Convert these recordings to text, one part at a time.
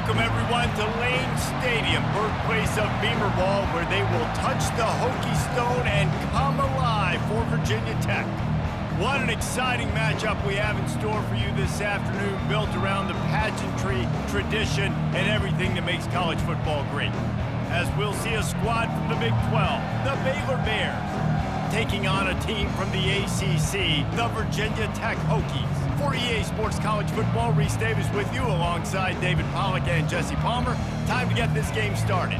Welcome, everyone, to Lane Stadium, birthplace of Beamer Ball, where they will touch the Hokie Stone and come alive for Virginia Tech. What an exciting matchup we have in store for you this afternoon, built around the pageantry, tradition, and everything that makes college football great. As we'll see a squad from the Big 12, the Baylor Bears, taking on a team from the ACC, the Virginia Tech Hokies. For EA Sports College Football, Reese Davis with you alongside David Pollack and Jesse Palmer. Time to get this game started.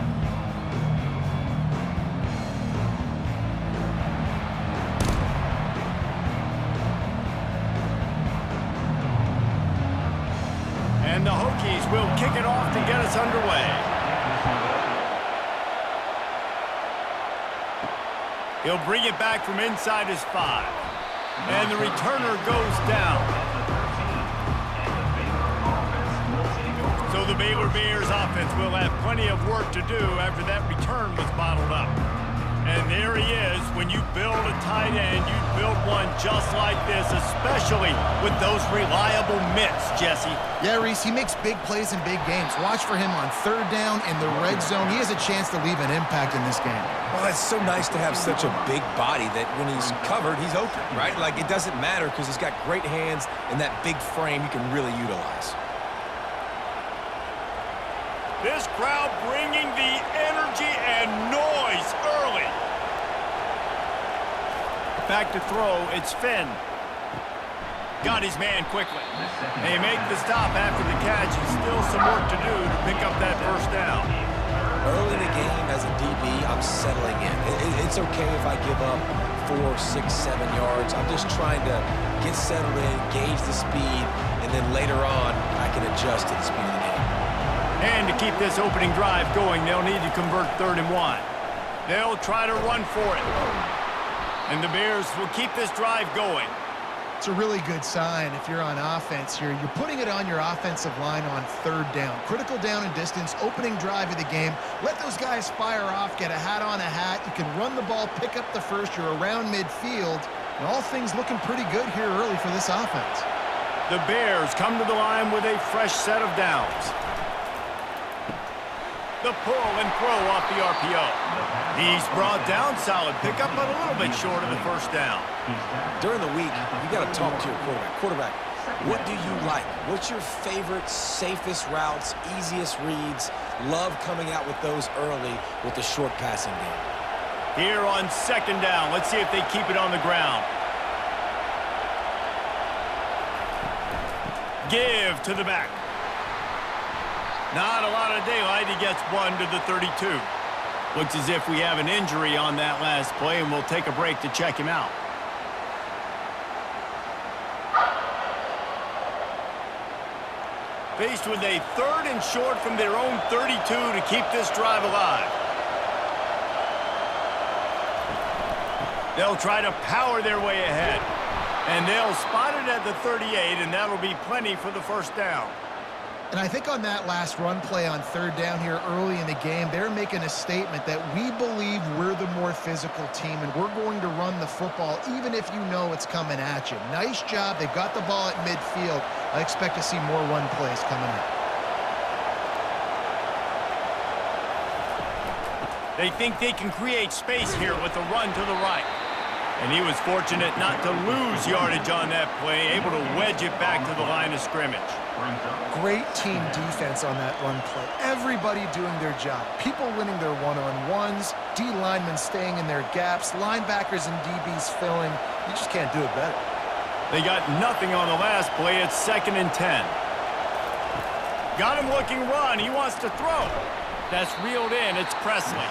And the Hokies will kick it off to get us underway. He'll bring it back from inside his 5. And the returner goes down. So the Baylor Bears offense will have plenty of work to do after that return was bottled up. And there he is. When you build a tight end, you build one just like this, especially with those reliable mitts, Jesse. Yeah, Reese, he makes big plays in big games. Watch for him on third down in the red zone. He has a chance to leave an impact in this game. Well, it's so nice to have such a big body that when he's covered, he's open, right? Like, it doesn't matter because he's got great hands and that big frame he can really utilize. This crowd bringing the energy and noise early. Back to throw, it's Finn. Got his man quickly. They make the stop after the catch, and still some work to do to pick up that first down. Early in the game, as a DB, I'm settling in. It's okay if I give up 4, 6, 7 yards. I'm just trying to get settled in, gauge the speed, and then later on, I can adjust to the speed of the game. And to keep this opening drive going, they'll need to convert 3rd and 1. They'll try to run for it. And the Bears will keep this drive going. It's a really good sign if you're on offense here. You're putting it on your offensive line on 3rd down. Critical down and distance, opening drive of the game. Let those guys fire off, get a hat on a hat. You can run the ball, pick up the first. You're around midfield. And all things looking pretty good here early for this offense. The Bears come to the line with a fresh set of downs. The pull and throw off the RPO. He's brought down, solid pickup, but a little bit short of the first down. During the week, you got to talk to your quarterback. Quarterback, what do you like? What's your favorite, safest routes, easiest reads? Love coming out with those early with the short passing game. Here on 2nd down, let's see if they keep it on the ground. Give to the back. Not a lot of daylight. He gets 1 to the 32. Looks as if we have an injury on that last play, and we'll take a break to check him out. Faced with a 3rd and short from their own 32 to keep this drive alive. They'll try to power their way ahead. And they'll spot it at the 38, and that'll be plenty for the first down. And I think on that last run play on 3rd down here early in the game, they're making a statement that we believe we're the more physical team and we're going to run the football even if you know it's coming at you. Nice job. They've got the ball at midfield. I expect to see more run plays coming up. They think they can create space here with a run to the right. And he was fortunate not to lose yardage on that play, able to wedge it back to the line of scrimmage. Great team defense on that run play. Everybody doing their job. People winning their one-on-ones, D linemen staying in their gaps, linebackers and DBs filling. You just can't do it better. They got nothing on the last play. It's 2nd and 10. Got him looking run. He wants to throw. That's reeled in. It's Presley.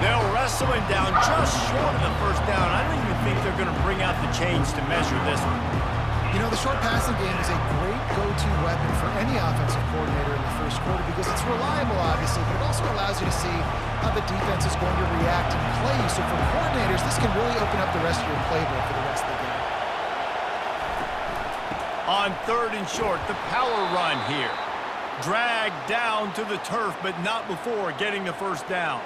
They'll wrestle him down just short of the first down. I don't even think they're going to bring out the chains to measure this one. You know, the short passing game is a great go-to weapon for any offensive coordinator in the first quarter because it's reliable, obviously, but it also allows you to see how the defense is going to react and play. So for coordinators, this can really open up the rest of your playbook for the rest of the game. On 3rd and short, the power run here. Dragged down to the turf, but not before getting the first down.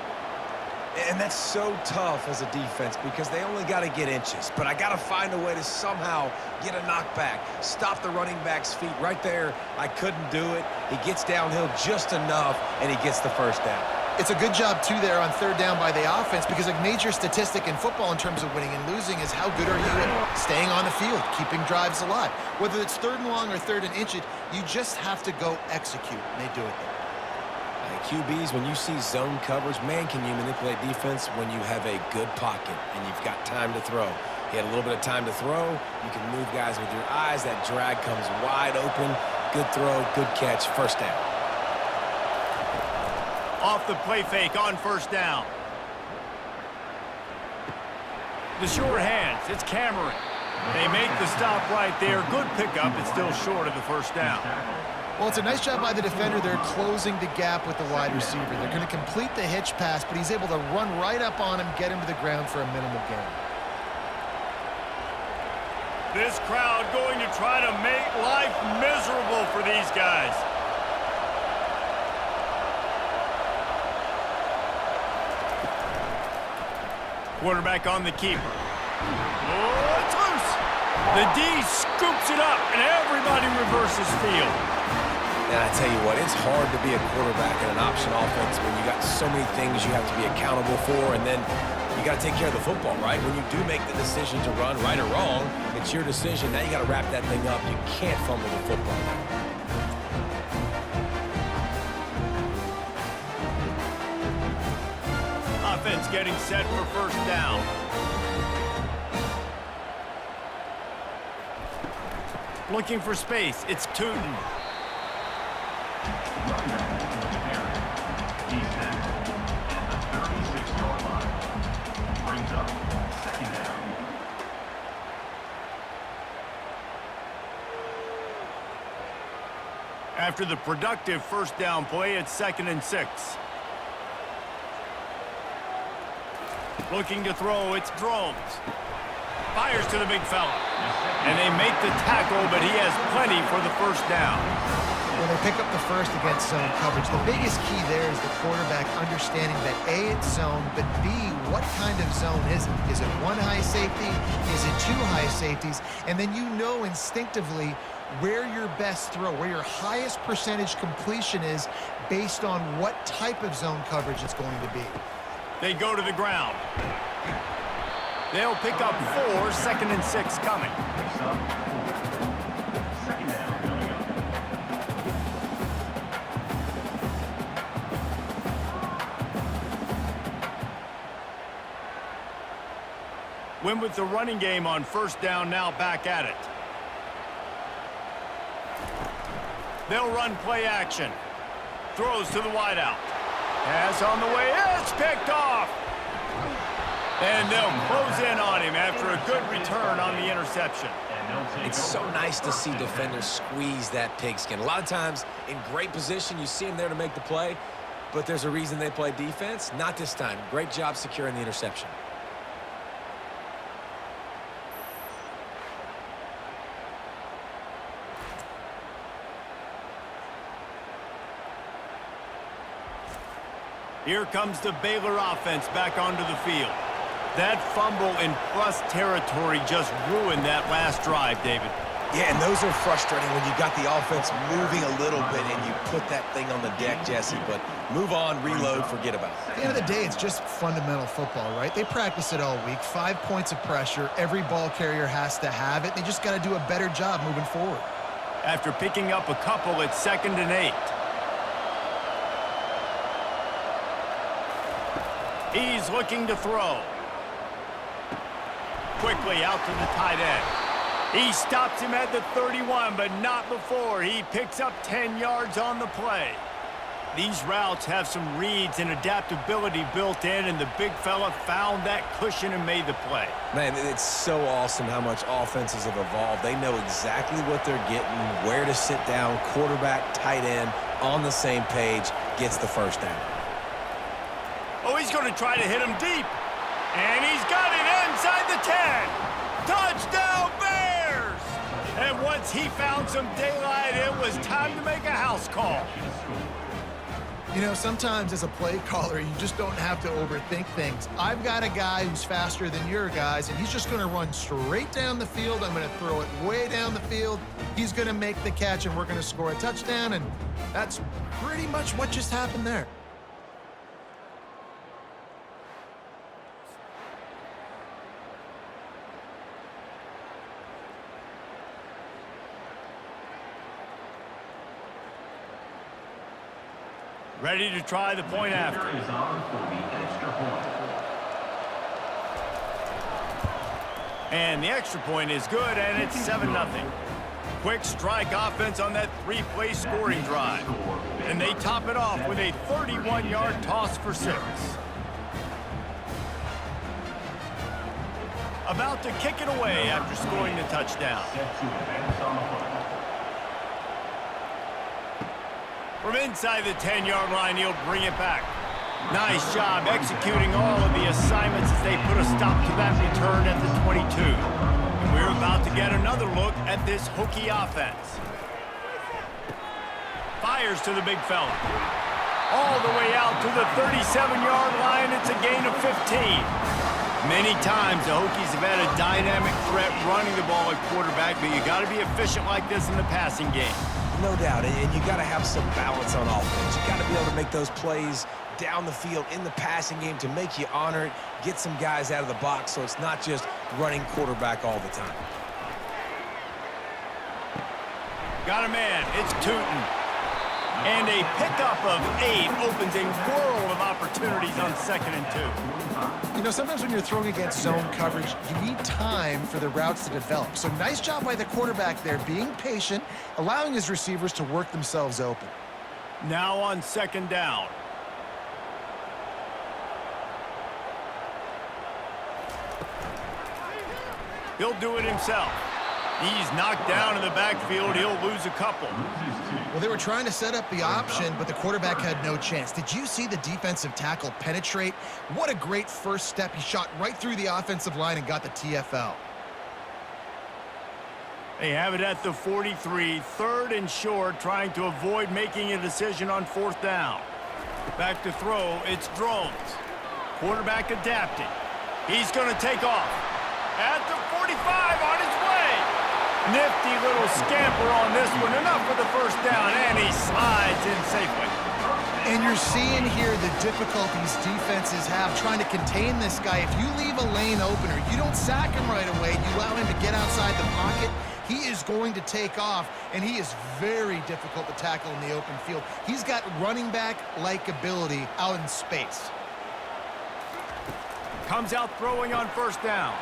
And that's so tough as a defense because they only got to get inches. But I got to find a way to somehow get a knockback, stop the running back's feet right there. I couldn't do it. He gets downhill just enough, and he gets the first down. It's a good job, too, there on third down by the offense because a major statistic in football in terms of winning and losing is how good are you at staying on the field, keeping drives alive. Whether it's third and long or third and inch it, you just have to go execute, and they do it there. QBs, when you see zone coverage, man, can you manipulate defense when you have a good pocket and you've got time to throw. He had a little bit of time to throw. You can move guys with your eyes. That drag comes wide open. Good throw, good catch, first down. Off the play fake on first down. The short hands, it's Cameron. They make the stop right there. Good pickup. It's still short of the first down. Well, it's a nice job by the defender. They're closing the gap with the wide receiver. They're going to complete the hitch pass, but he's able to run right up on him, get him to the ground for a minimal gain. This crowd going to try to make life miserable for these guys. Quarterback on the keeper. Oh, it's loose. The D scoops it up, and everybody reverses field. And I tell you what, it's hard to be a quarterback in an option offense when you got so many things you have to be accountable for, and then you got to take care of the football, right? When you do make the decision to run, right or wrong, it's your decision. Now you got to wrap that thing up. You can't fumble the football now. Offense getting set for first down. Looking for space. It's Tootin. After the productive first down play, it's 2nd and 6. Looking to throw, it's Drones. Fires to the big fella. And they make the tackle, but he has plenty for the first down. When they pick up the first against zone coverage, the biggest key there is the quarterback understanding that A, it's zone, but B, what kind of zone is it? Is it one high safety? Is it two high safeties? And then you know instinctively where your best throw, where your highest percentage completion is based on what type of zone coverage it's going to be. They go to the ground. They'll pick up 4, 2nd and 6 coming. Win with the running game on first down, now back at it. They'll run play action. Throws to the wideout. Pass on the way. It's picked off. And they'll close in on him after a good return on the interception. It's so nice to see defenders squeeze that pigskin. A lot of times in great position, you see them there to make the play, but there's a reason they play defense. Not this time. Great job securing the interception. Here comes the Baylor offense back onto the field. That fumble in plus territory just ruined that last drive, David. Yeah, and those are frustrating when you got the offense moving a little bit and you put that thing on the deck, Jesse. But move on, reload, forget about it. At the end of the day, it's just fundamental football, right? They practice it all week. 5 points of pressure. Every ball carrier has to have it. They just got to do a better job moving forward. After picking up a couple, it's 2nd and 8. He's looking to throw. Quickly out to the tight end. He stops him at the 31, but not before. He picks up 10 yards on the play. These routes have some reads and adaptability built in, and the big fella found that cushion and made the play. Man, it's so awesome how much offenses have evolved. They know exactly what they're getting, where to sit down, quarterback, tight end, on the same page, gets the first down. Oh, he's going to try to hit him deep. And he's got it inside the 10. Touchdown, Bears! And once he found some daylight, it was time to make a house call. You know, sometimes as a play caller, you just don't have to overthink things. I've got a guy who's faster than your guys, and he's just going to run straight down the field. I'm going to throw it way down the field. He's going to make the catch, and we're going to score a touchdown, and that's pretty much what just happened there. Ready to try the point after. And the extra point is good, and it's 7-0. Quick strike offense on that three-play scoring drive. And they top it off with a 31-yard toss for 6. About to kick it away after scoring the touchdown. From inside the 10-yard line, he'll bring it back. Nice job executing all of the assignments as they put a stop to that return at the 22. And we're about to get another look at this Hokie offense. Fires to the big fella. All the way out to the 37-yard line. It's a gain of 15. Many times the Hokies have had a dynamic threat running the ball at quarterback, but you got to be efficient like this in the passing game. No doubt, and you got to have some balance on offense. You got to be able to make those plays down the field in the passing game to make you honor it, get some guys out of the box so it's not just running quarterback all the time. Got a man, it's Tootin. And a pickup of 8 opens a world of opportunities on 2nd and 2. You know, sometimes when you're throwing against zone coverage, you need time for the routes to develop. So nice job by the quarterback there, being patient, allowing his receivers to work themselves open. Now on 2nd down. He'll do it himself. He's knocked down in the backfield. He'll lose a couple. Well, they were trying to set up the option, but the quarterback had no chance. Did you see the defensive tackle penetrate? What a great first step. He shot right through the offensive line and got the TFL. They have it at the 43, 3rd and short, trying to avoid making a decision on 4th down. Back to throw, it's Drones. Quarterback adapting. He's going to take off. At the 45, on his way. Nifty little scamper on this one. Enough for the first down, and he slides in safely. And you're seeing here the difficulties defenses have trying to contain this guy. If you leave a lane open or you don't sack him right away, you allow him to get outside the pocket, he is going to take off, and he is very difficult to tackle in the open field. He's got running back-like ability out in space. Comes out throwing on 1st down.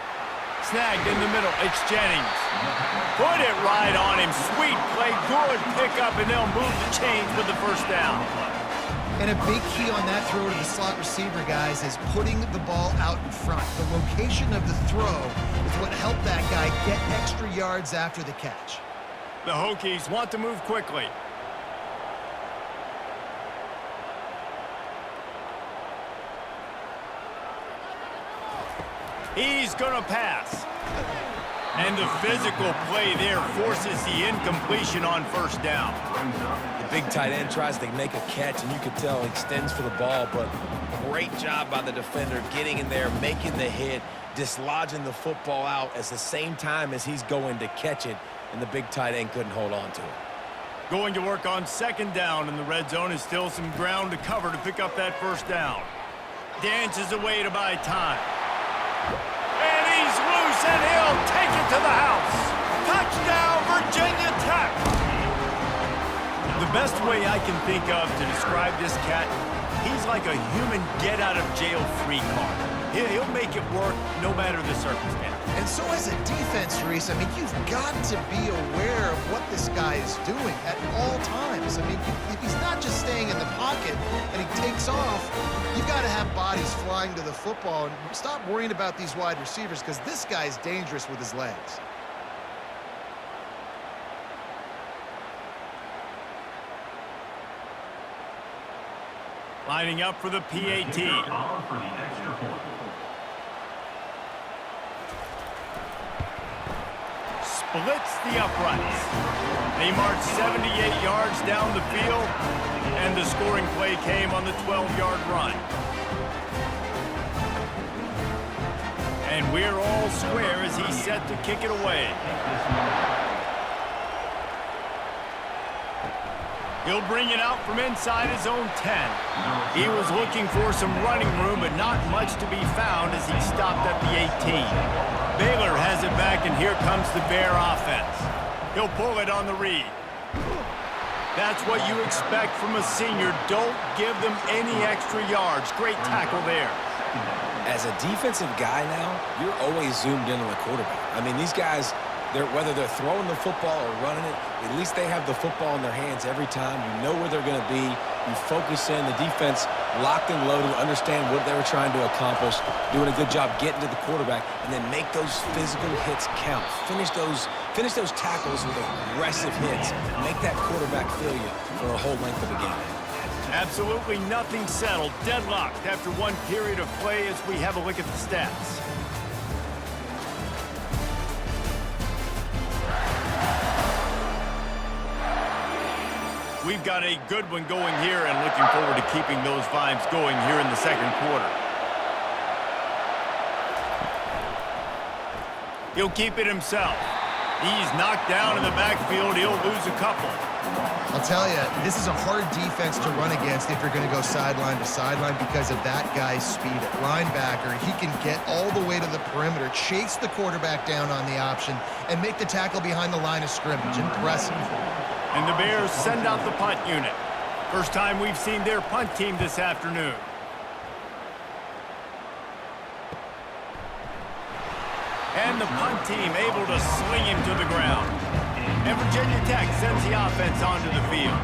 Snagged in the middle, it's Jennings. Put it right on him, sweet play, good pickup, and they'll move the chains with the 1st down. And a big key on that throw to the slot receiver, guys, is putting the ball out in front. The location of the throw is what helped that guy get extra yards after the catch. The Hokies want to move quickly. He's going to pass. And the physical play there forces the incompletion on 1st down. The big tight end tries to make a catch, and you can tell he extends for the ball, but great job by the defender getting in there, making the hit, dislodging the football out at the same time as he's going to catch it, and the big tight end couldn't hold on to it. Going to work on 2nd down, and the red zone is still some ground to cover to pick up that 1st down. Dances away to buy time. And he's loose, and he'll take it to the house. Touchdown, Virginia Tech. The best way I can think of to describe this cat, he's like a human get-out-of-jail-free card. He'll make it work no matter the circumstance. And so as a defense, Reese, I mean, you've got to be aware of what this guy is doing at all times. I mean, if he's not just staying in the pocket and he takes off, you've got to have bodies flying to the football and stop worrying about these wide receivers because this guy's dangerous with his legs. Lining up for the PAT. Splits the uprights. They march 78 yards down the field. And the scoring play came on the 12-yard run. And we're all square as he's set to kick it away. He'll bring it out from inside his own 10. He was looking for some running room, but not much to be found as he stopped at the 18. Baylor has it back, and here comes the Bear offense. He'll pull it on the read. That's what you expect from a senior. Don't give them any extra yards. Great tackle there. As a defensive guy now, you're always zoomed in on the quarterback. I mean, these guys, whether they're throwing the football or running it, at least they have the football in their hands every time. You know where they're going to be. You focus in. The defense locked and loaded, understand what they were trying to accomplish, doing a good job getting to the quarterback, and then make those physical hits count. Finish those tackles with aggressive hits. Make that quarterback feel you for a whole length of the game. Absolutely nothing settled. Deadlocked after one period of play as we have a look at the stats. We've got a good one going here and looking forward to keeping those vibes going here in the second quarter. He'll keep it himself. He's knocked down in the backfield. He'll lose a couple. I'll tell you, this is a hard defense to run against if you're going to go sideline to sideline because of that guy's speed at linebacker. He can get all the way to the perimeter, chase the quarterback down on the option, and make the tackle behind the line of scrimmage. Impressive. And the Bears send out the punt unit. First time we've seen their punt team this afternoon. And the punt team able to sling him to the ground. And Virginia Tech sends the offense onto the field.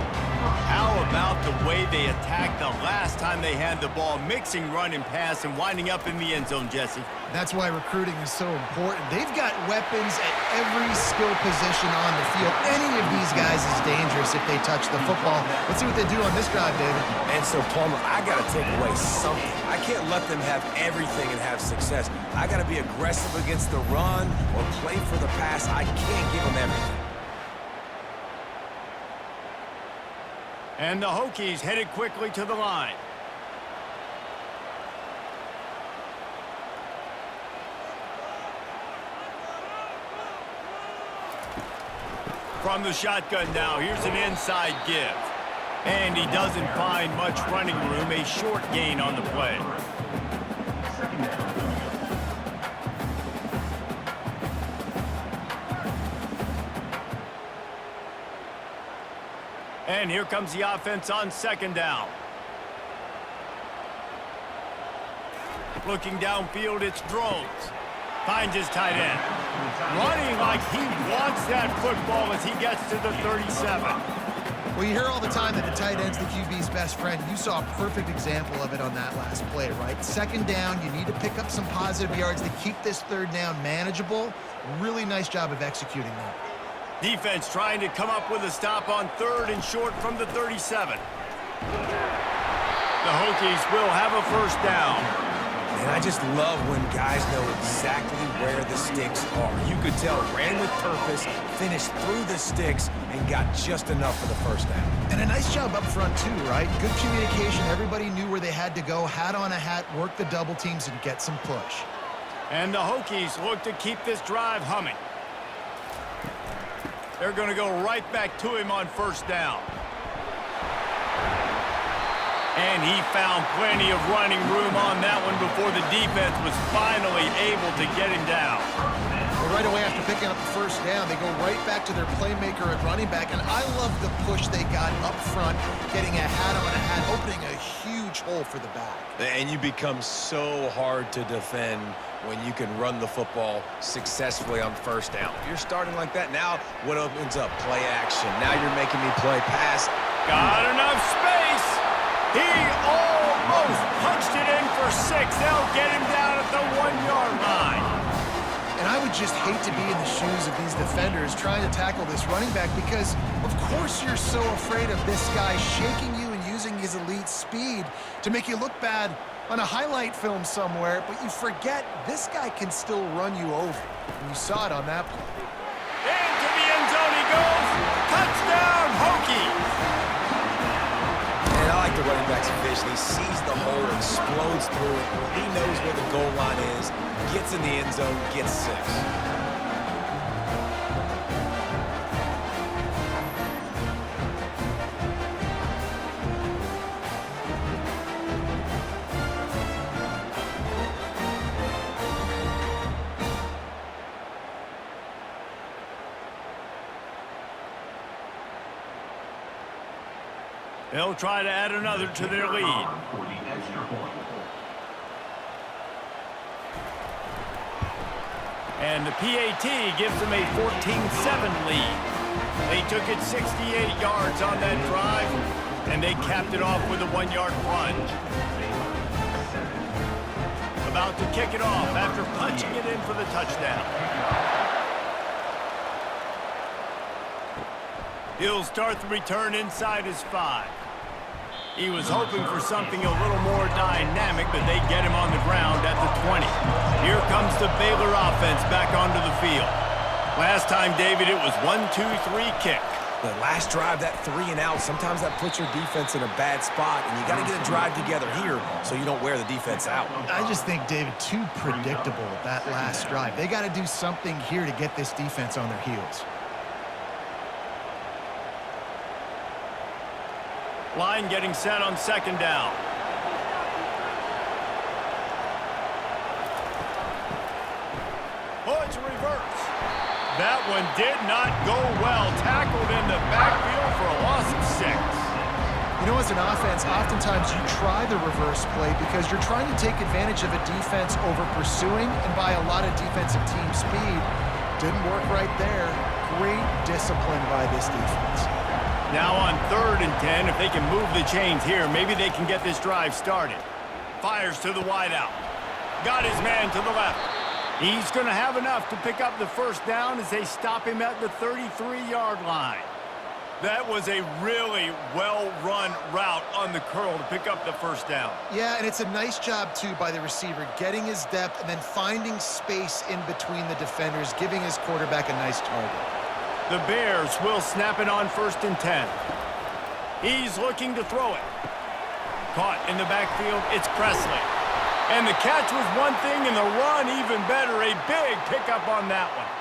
How about the way they attacked the last time they had the ball, mixing run and pass and winding up in the end zone, Jesse? That's why recruiting is so important. They've got weapons at every skill position on the field. Any of these guys is dangerous if they touch the football. Let's see what they do on this drive, David. And so, Palmer, I got to take away something. I can't let them have everything and have success. I got to be aggressive against the run or play for the pass. I can't give them everything. And the Hokies headed quickly to the line. From the shotgun now, here's an inside give. And he doesn't find much running room, a short gain on the play. And here comes the offense on second down. Looking downfield, it's Drones. Finds his tight end. Running like he wants that football as he gets to the 37. Well, you hear all the time that the tight end's the QB's best friend. You saw a perfect example of it on that last play, right? Second down, you need to pick up some positive yards to keep this third down manageable. Really nice job of executing that. Defense trying to come up with a stop on third and short from the 37. The Hokies will have a first down. And I just love when guys know exactly where the sticks are. You could tell ran with purpose, finished through the sticks, and got just enough for the first down. And a nice job up front too, right? Good communication. Everybody knew where they had to go. Hat on a hat, work the double teams, and get some push. And the Hokies look to keep this drive humming. They're going to go right back to him on first down. And he found plenty of running room on that one before the defense was finally able to get him down. Well, right away after picking up the first down, they go right back to their playmaker at running back. And I love the push they got up front, getting a hat on a hat, opening a huge hole for the back. And you become so hard to defend when you can run the football successfully on first down. You're starting like that. Now what opens up? Play action. Now you're making me play pass. Got enough space. He almost punched it in for 6. They'll get him down at the 1-yard line. And I would just hate to be in the shoes of these defenders trying to tackle this running back because, of course, you're so afraid of this guy shaking you and using his elite speed to make you look bad on a highlight film somewhere, but you forget this guy can still run you over. And you saw it on that play. Into the end zone he goes. Touchdown, Hokies. like the running back's vision. He sees the hole, explodes through it. He knows where the goal line is, gets in the end zone, gets 6. They'll try to add another to their lead. And the PAT gives them a 14-7 lead. They took it 68 yards on that drive, and they capped it off with a 1-yard plunge. About to kick it off after punching it in for the touchdown. He'll start the return inside his 5. He was hoping for something a little more dynamic, but they get him on the ground at the 20. Here comes the Baylor offense back onto the field. Last time, David, it was 1-2-3 kick. The last drive, that 3 and out, sometimes that puts your defense in a bad spot, and you got to get a drive together here so you don't wear the defense out. I just think, David, too predictable that last drive. They got to do something here to get this defense on their heels. Line getting set on 2nd down. Oh, it's a reverse. That one did not go well. Tackled in the backfield for a loss of 6. You know, as an offense, oftentimes you try the reverse play because you're trying to take advantage of a defense over pursuing and by a lot of defensive team speed. Didn't work right there. Great discipline by this defense. Now on 3rd and 10, if they can move the chains here, maybe they can get this drive started. Fires to the wideout. Got his man to the left. He's going to have enough to pick up the 1st down as they stop him at the 33-yard line. That was a really well-run route on the curl to pick up the 1st down. Yeah, and it's a nice job, too, by the receiver, getting his depth and then finding space in between the defenders, giving his quarterback a nice target. The Bears will snap it on 1st and 10. He's looking to throw it. Caught in the backfield, it's Presley. And the catch was one thing, and the run even better. A big pickup on that one.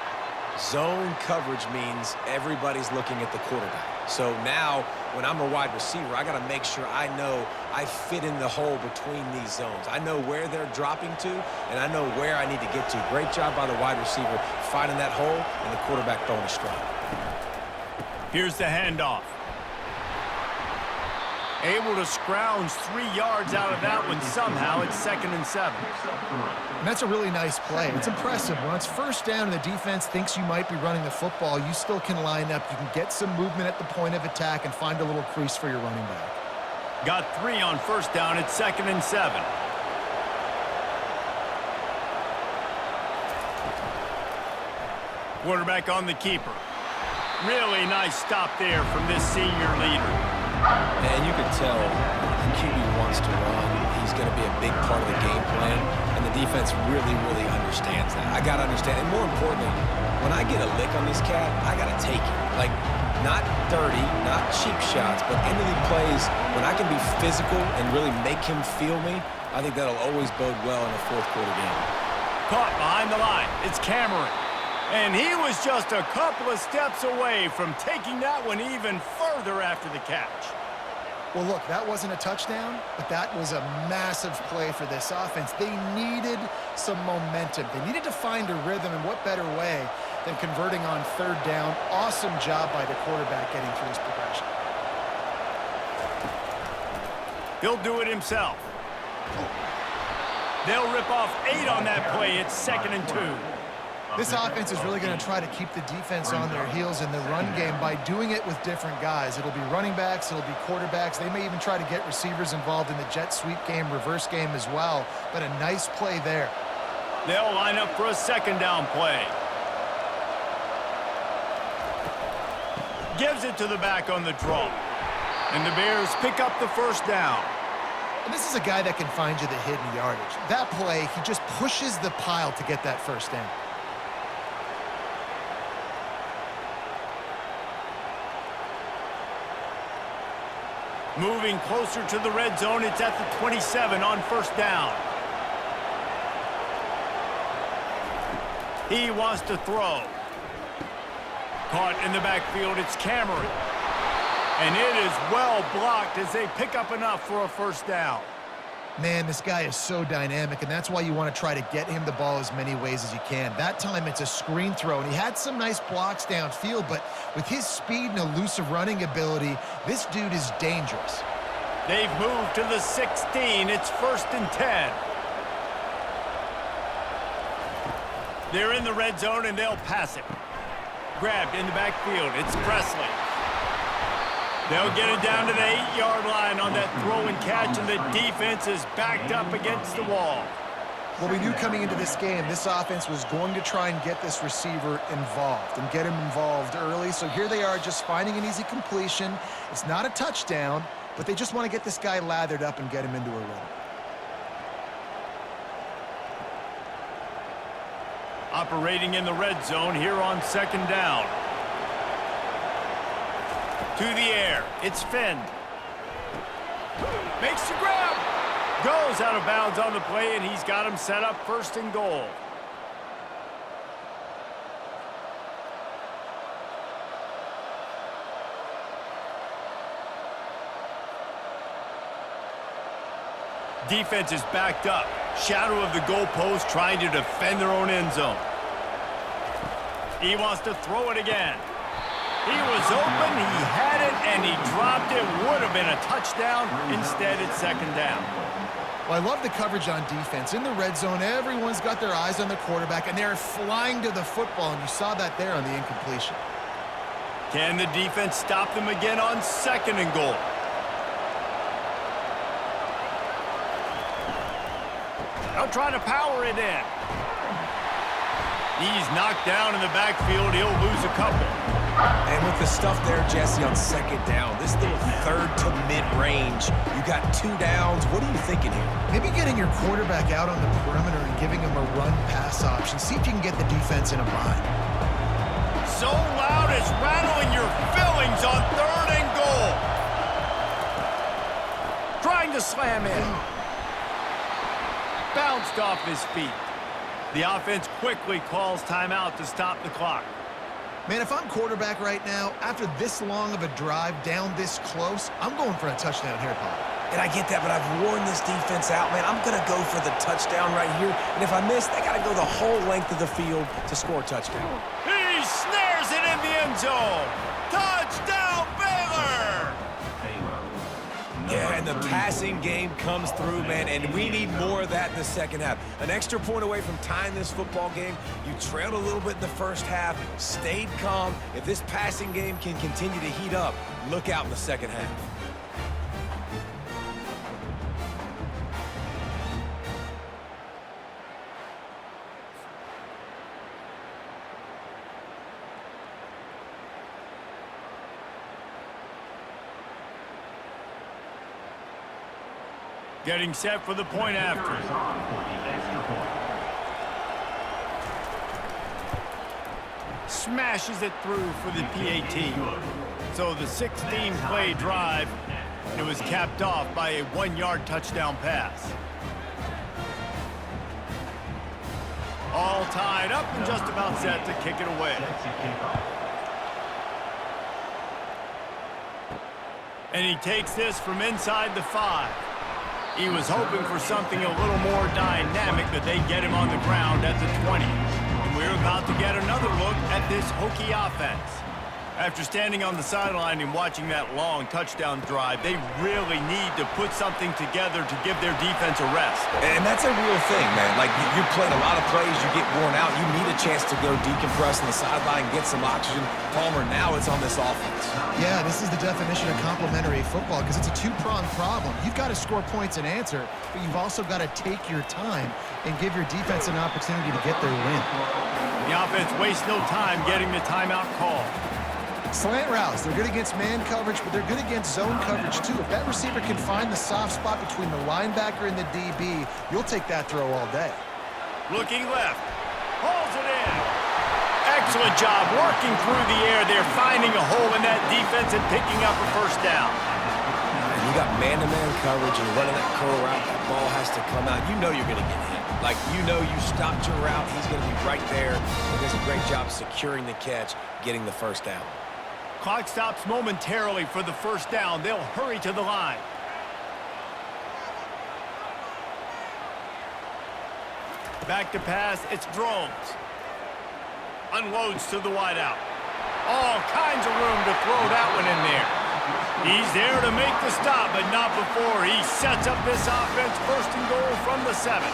Zone coverage means everybody's looking at the quarterback. So now, when I'm a wide receiver, I got to make sure I know I fit in the hole between these zones. I know where they're dropping to, and I know where I need to get to. Great job by the wide receiver finding that hole, and the quarterback throwing a strike. Here's the handoff. Able to scrounge 3 yards out of that one somehow. It's 2nd and 7. And that's a really nice play. It's impressive. When it's 1st down and the defense thinks you might be running the football, you still can line up. You can get some movement at the point of attack and find a little crease for your running back. Got 3 on 1st down. It's 2nd and 7. Quarterback on the keeper. Really nice stop there from this senior leader. And you can tell the QB wants to run. He's going to be a big part of the game plan, and the defense really, really understands that. I got to understand, and more importantly, when I get a lick on this cat, I got to take it. Like, not dirty, not cheap shots, but into the plays, when I can be physical and really make him feel me, I think that'll always bode well in a 4th quarter game. Caught behind the line. It's Cameron. And he was just a couple of steps away from taking that one even further after the catch. Well, look, that wasn't a touchdown, but that was a massive play for this offense. They needed some momentum. They needed to find a rhythm, and what better way than converting on 3rd down. Awesome job by the quarterback getting through his progression. He'll do it himself. They'll rip off 8 on that play. It's 2nd and 2. This offense is really going to try to keep the defense on their heels in the run game by doing it with different guys. It'll be running backs, it'll be quarterbacks. They may even try to get receivers involved in the jet sweep game, reverse game as well. But a nice play there. They'll line up for a 2nd down play. Gives it to the back on the draw. And the Bears pick up the 1st down. And this is a guy that can find you the hidden yardage. That play, he just pushes the pile to get that 1st down. Moving closer to the red zone, it's at the 27 on first down. He wants to throw. Caught in the backfield, it's Cameron. And it is well blocked as they pick up enough for a first down. Man, this guy is so dynamic, and that's why you want to try to get him the ball as many ways as you can. That time it's a screen throw, and he had some nice blocks downfield, but with his speed and elusive running ability, this dude is dangerous. They've moved to the 16. It's 1st and 10. They're in the red zone, and they'll pass it. Grabbed in the backfield. It's Presley. They'll get it down to the 8-yard line on that throw and catch, and the defense is backed up against the wall. Well, we knew coming into this game, this offense was going to try and get this receiver involved and get him involved early. So here they are just finding an easy completion. It's not a touchdown, but they just want to get this guy lathered up and get him into a rhythm. Operating in the red zone here on 2nd down. To the air. It's Finn. Makes the grab. Goes out of bounds on the play, and he's got him set up 1st and goal. Defense is backed up. Shadow of the goalpost trying to defend their own end zone. He wants to throw it again. He was open, he had it, and he dropped it. Would have been a touchdown. Instead, it's 2nd down. Well, I love the coverage on defense. In the red zone, everyone's got their eyes on the quarterback, and they're flying to the football, and you saw that there on the incompletion. Can the defense stop them again on 2nd and goal? They'll try to power it in. He's knocked down in the backfield. He'll lose a couple. And with the stuff there, Jesse, on 2nd down, this little 3rd to mid-range, you got 2 downs. What are you thinking here? Maybe getting your quarterback out on the perimeter and giving him a run-pass option. See if you can get the defense in a bind. So loud it's rattling your fillings on 3rd and goal. Trying to slam in. Bounced off his feet. The offense quickly calls timeout to stop the clock. Man, if I'm quarterback right now, after this long of a drive down this close, I'm going for a touchdown here, Paul. And I get that, but I've worn this defense out, man. I'm going to go for the touchdown right here. And if I miss, they got to go the whole length of the field to score a touchdown. He snares it in the end zone. Touchdown, Baylor! Yeah, and the passing game comes through, man, and we need more of that in the 2nd half. An extra point away from tying this football game. You trailed a little bit in the 1st half, stayed calm. If this passing game can continue to heat up, look out in the 2nd half. Getting set for the point after. Smashes it through for the PAT. So the 16-play drive, it was capped off by a 1-yard touchdown pass. All tied up and just about set to kick it away. And he takes this from inside the 5. He was hoping for something a little more dynamic, but they get him on the ground at the 20. And we're about to get another look at this Hokie offense. After standing on the sideline and watching that long touchdown drive, they really need to put something together to give their defense a rest. And that's a real thing, man. Like, you played a lot of plays, you get worn out, you need a chance to go decompress on the sideline, get some oxygen. Palmer, now it's on this offense. Yeah, this is the definition of complementary football because it's a 2-pronged problem. You've got to score points and answer, but you've also got to take your time and give your defense an opportunity to get their win. The offense wastes no time getting the timeout call. Slant routes, they're good against man coverage, but they're good against zone coverage too. If that receiver can find the soft spot between the linebacker and the DB, you'll take that throw all day. Looking left. Hauls it in. Excellent job working through the air. They're finding a hole in that defense and picking up a first down. you got man-to-man coverage and you're running that curl route, that ball has to come out. You know you're going to get hit. Like, you know you stopped your route, he's going to be right there. He does a great job securing the catch, getting the first down. Clock stops momentarily for the first down. They'll hurry to the line. Back to pass, it's Drones. Unloads to the wideout. All kinds of room to throw that one in there. He's there to make the stop, but not before he sets up this offense. First and goal from the 7.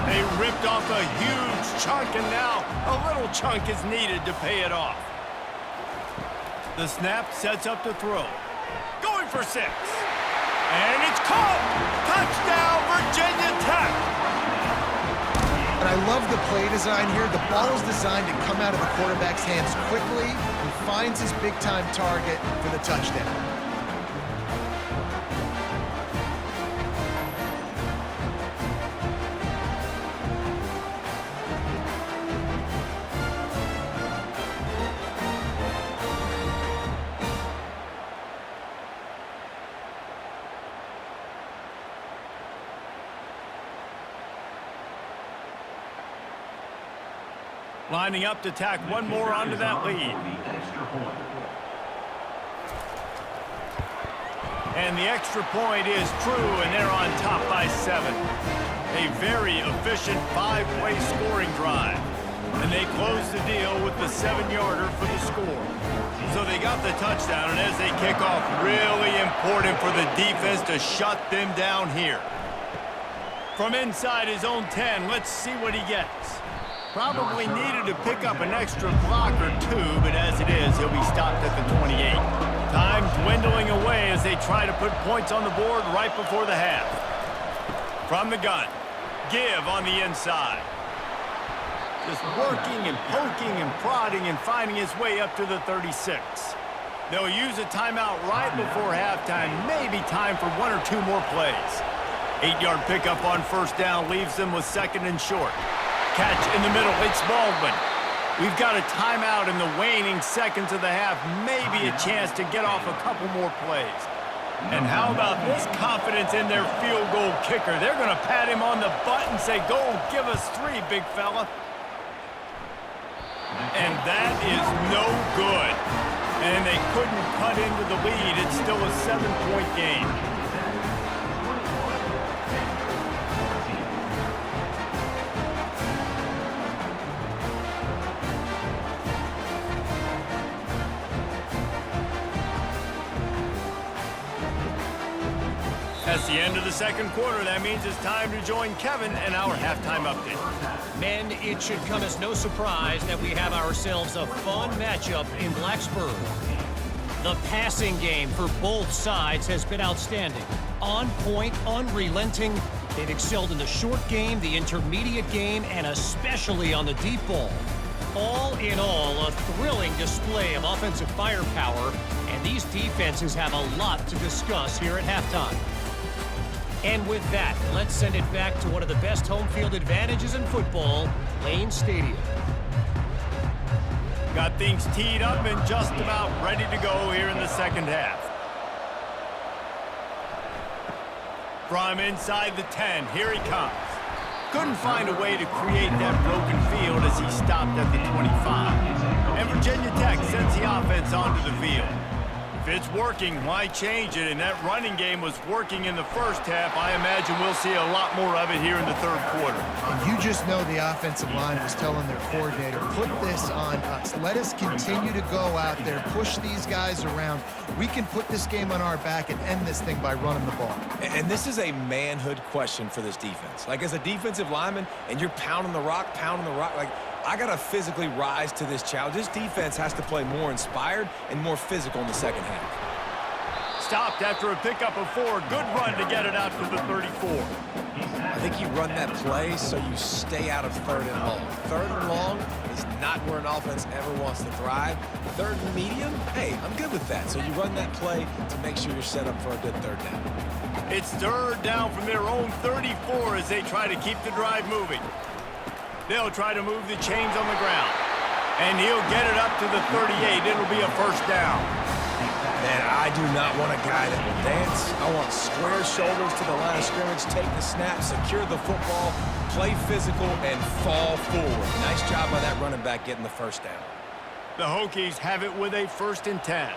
They ripped off a huge chunk, and now a little chunk is needed to pay it off. The snap sets up to throw. Going for 6. And it's caught! Touchdown, Virginia Tech! And I love the play design here. The ball is designed to come out of the quarterback's hands quickly. He finds his big-time target for the touchdown. Lining up to tack one more onto that lead. And the extra point is true, and they're on top by 7. A very efficient 5-play scoring drive. And they close the deal with the 7-yarder for the score. So they got the touchdown, and as they kick off, really important for the defense to shut them down here. From inside his own 10, let's see what he gets. Probably needed to pick up an extra block or 2, but as it is, he'll be stopped at the 28. Time dwindling away as they try to put points on the board right before the half. From the gun, Give on the inside. Just working and poking and prodding and finding his way up to the 36. They'll use a timeout right before halftime, maybe time for 1 or 2 more plays. 8-yard pickup on first down leaves them with 2nd and short. Catch in the middle, it's Baldwin. We've got a timeout in the waning seconds of the half, maybe a chance to get off a couple more plays. And how about this confidence in their field goal kicker? They're going to pat him on the butt and say, go give us 3, big fella. And that is no good. And they couldn't cut into the lead. It's still a 7-point game. That's the end of the second quarter. That means it's time to join Kevin and our halftime update. Men, it should come as no surprise that we have ourselves a fun matchup in Blacksburg. The passing game for both sides has been outstanding. On point, unrelenting. They've excelled in the short game, the intermediate game, and especially on the deep ball. All in all, a thrilling display of offensive firepower, and these defenses have a lot to discuss here at halftime. And with that, let's send it back to one of the best home field advantages in football, Lane Stadium. Got things teed up and just about ready to go here in the second half. From inside the 10, here he comes. Couldn't find a way to create that broken field as he stopped at the 25. And Virginia Tech sends the offense onto the field. If it's working, why change it? And that running game was working in the first half. I imagine we'll see a lot more of it here in the third quarter. And you just know the offensive line was telling their coordinator, put this on us. Let us continue to go out there, push these guys around. We can put this game on our back and end this thing by running the ball. And this is a manhood question for this defense. Like, as a defensive lineman, and you're pounding the rock, like, I got to physically rise to this challenge. This defense has to play more inspired and more physical in the second half. Stopped after a pickup of 4. Good run to get it out to the 34. I think you run that play so you stay out of 3rd and long. 3rd and long is not where an offense ever wants to thrive. 3rd and medium, hey, I'm good with that. So you run that play to make sure you're set up for a good 3rd down. It's 3rd down from their own 34 as they try to keep the drive moving. They'll try to move the chains on the ground. And he'll get it up to the 38. It'll be a first down. Man, I do not want a guy that will dance. I want square shoulders to the line of scrimmage, take the snap, secure the football, play physical, and fall forward. Nice job by that running back getting the first down. The Hokies have it with a 1st and 10.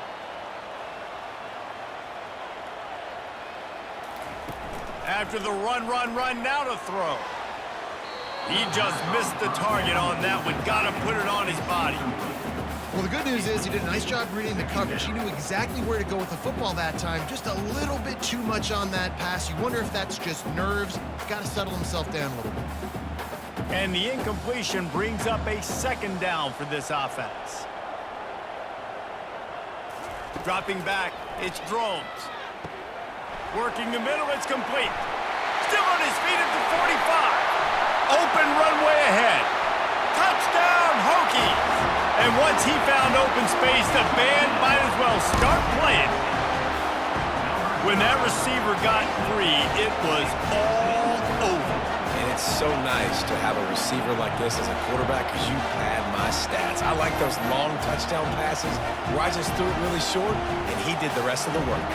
After the run, now to throw. He just missed the target on that one. Got to put it on his body. Well, the good news is he did a nice job reading the coverage. He knew exactly where to go with the football that time. Just a little bit too much on that pass. You wonder if that's just nerves. Got to settle himself down a little bit. And the incompletion brings up a 2nd down for this offense. Dropping back, it's Drones. Working the middle, it's complete. Still on his feet at the 45. Open runway ahead. Touchdown, Hokies! And once he found open space, the band might as well start playing. When that receiver got free, it was all over. And it's so nice to have a receiver like this as a quarterback because you pad my stats. I like those long touchdown passes where I just threw it really short, and he did the rest of the work.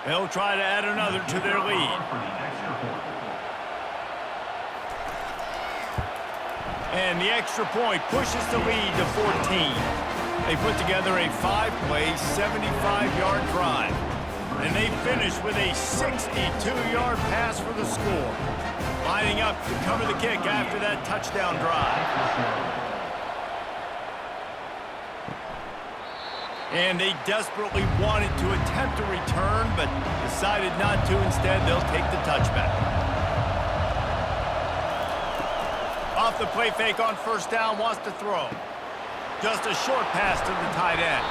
They'll try to add another to their lead. And the extra point pushes the lead to 14. They put together a 5-play, 75-yard drive. And they finish with a 62-yard pass for the score. Lining up to cover the kick after that touchdown drive. And they desperately wanted to attempt a return, but decided not to. Instead, they'll take the touchback. Off the play fake on 1st down, wants to throw. Just a short pass to the tight end.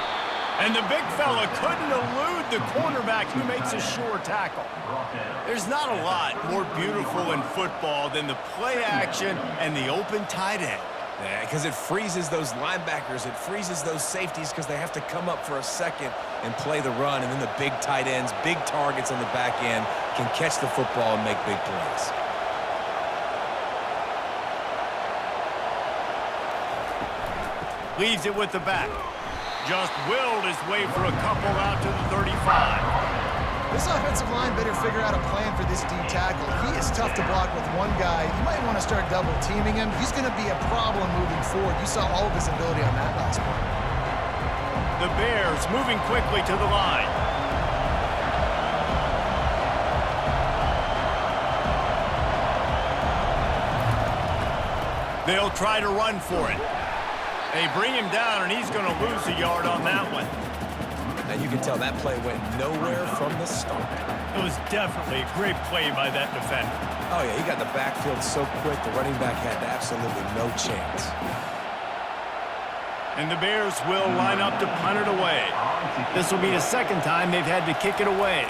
And the big fella couldn't elude the cornerback who makes a sure tackle. There's not a lot more beautiful in football than the play action and the open tight end. Yeah, because it freezes those linebackers. It freezes those safeties because they have to come up for a second and play the run. And then the big tight ends, big targets on the back end can catch the football and make big plays. Leaves it with the back. Just willed his way for a couple out to the 35. This offensive line better figure out a plan for this D tackle. He is tough to block with one guy. You might want to start double teaming him. He's going to be a problem moving forward. You saw all of his ability on that last play. The Bears moving quickly to the line. They'll try to run for it. They bring him down, and he's going to lose a yard on that one. And you can tell that play went nowhere from the start. It was definitely a great play by that defender. Oh, yeah, he got the backfield so quick, the running back had absolutely no chance. And the Bears will line up to punt it away. This will be the 2nd time they've had to kick it away.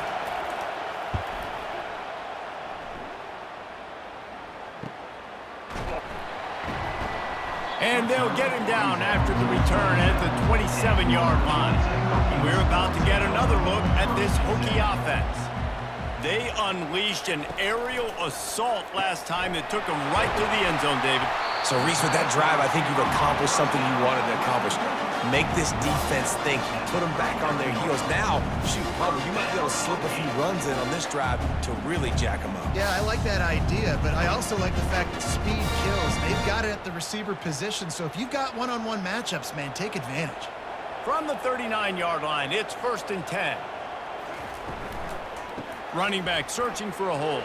And they'll get him down after the return at the 27-yard line. And we're about to get another look at this Hokie offense. They unleashed an aerial assault last time that took them right to the end zone, David. So, Reese, with that drive, I think you've accomplished something you wanted to accomplish. Make this defense think. Put them back on their heels. Now, shoot, Bubba, you might be able to slip a few runs in on this drive to really jack them up. Yeah, I like that idea, but I also like the fact that speed kills. They've got it at the receiver position, so if you've got one-on-one matchups, man, take advantage. From the 39-yard line, it's 1st and 10. Running back searching for a hole.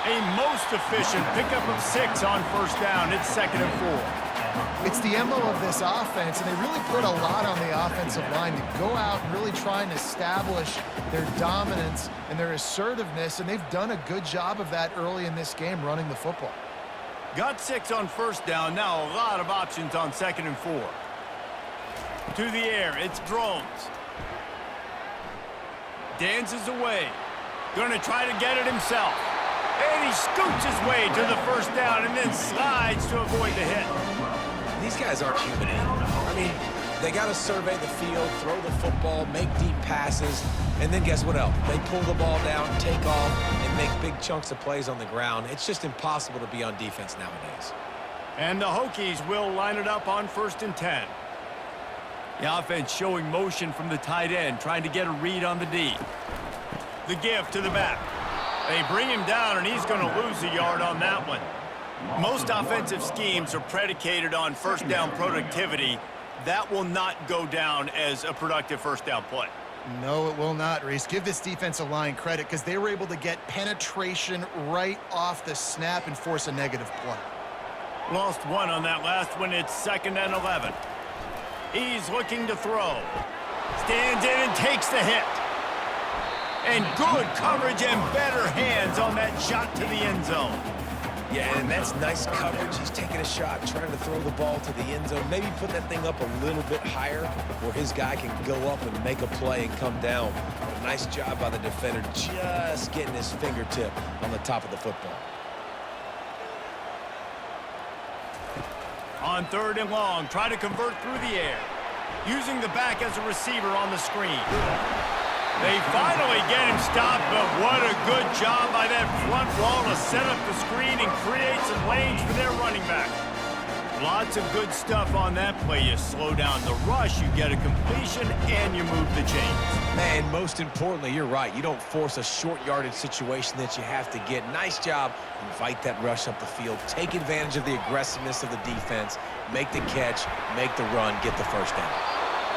A most efficient pickup of 6 on 1st down. It's 2nd and 4. It's the MO of this offense, and they really put a lot on the offensive line to go out and really try and establish their dominance and their assertiveness, and they've done a good job of that early in this game running the football. Got 6 on 1st down. Now a lot of options on 2nd and 4. To the air, it's Drones. Dances away. Going to try to get it himself. And he scoots his way to the first down and then slides to avoid the hit. These guys aren't human anymore. I mean, they got to survey the field, throw the football, make deep passes, and then guess what else? They pull the ball down, take off, and make big chunks of plays on the ground. It's just impossible to be on defense nowadays. And the Hokies will line it up on 1st and 10. The offense showing motion from the tight end, trying to get a read on the D. The give to the back. They bring him down, and he's going to lose a yard on that one. Most offensive schemes are predicated on first down productivity. That will not go down as a productive first down play. No, it will not, Reese. Give this defensive line credit because they were able to get penetration right off the snap and force a negative play. Lost one on that last one. It's 2nd and 11. He's looking to throw. Stands in and takes the hit. And good coverage and better hands on that shot to the end zone. Yeah, and that's nice coverage. He's taking a shot, trying to throw the ball to the end zone. Maybe put that thing up a little bit higher where his guy can go up and make a play and come down. But a nice job by the defender just getting his fingertip on the top of the football. On 3rd and long, try to convert through the air. Using the back as a receiver on the screen. They finally get him stopped, but what a good job by that front wall to set up the screen and create some lanes for their running back. Lots of good stuff on that play. You slow down the rush, you get a completion, and you move the chains. Man, most importantly, you're right. You don't force a short yardage situation that you have to get. Nice job. Invite that rush up the field. Take advantage of the aggressiveness of the defense. Make the catch, make the run, get the first down.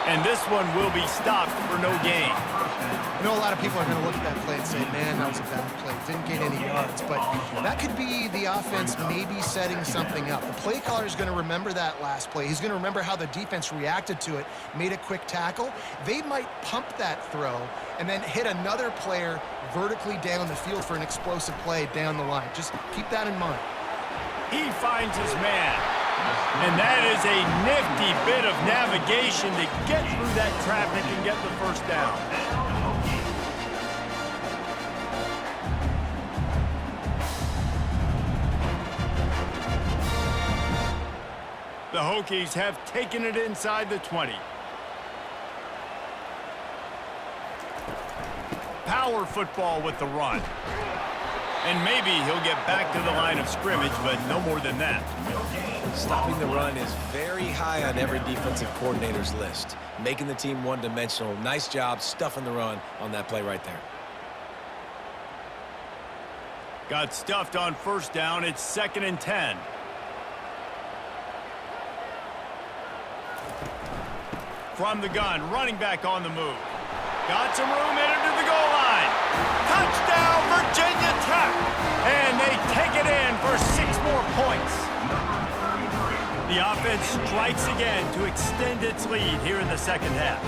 And this one will be stopped for no gain. I know a lot of people are going to look at that play and say, man, that was a bad play. Didn't gain any yards. But that could be the offense maybe setting something up. The play caller is going to remember that last play. He's going to remember how the defense reacted to it, made a quick tackle. They might pump that throw and then hit another player vertically down the field for an explosive play down the line. Just keep that in mind. He finds his man. And that is a nifty bit of navigation to get through that traffic and get the first down. The Hokies have taken it inside the 20. Power football with the run. And maybe he'll get back to the line of scrimmage, but no more than that. Stopping the run is very high on every defensive coordinator's list. Making the team one-dimensional. Nice job stuffing the run on that play right there. Got stuffed on first down. It's 2nd and 10. From the gun, running back on the move. Got some room headed to the goal line. Touchdown, Virginia Tech! And they take it in for 6 more points. The offense strikes again to extend its lead here in the second half.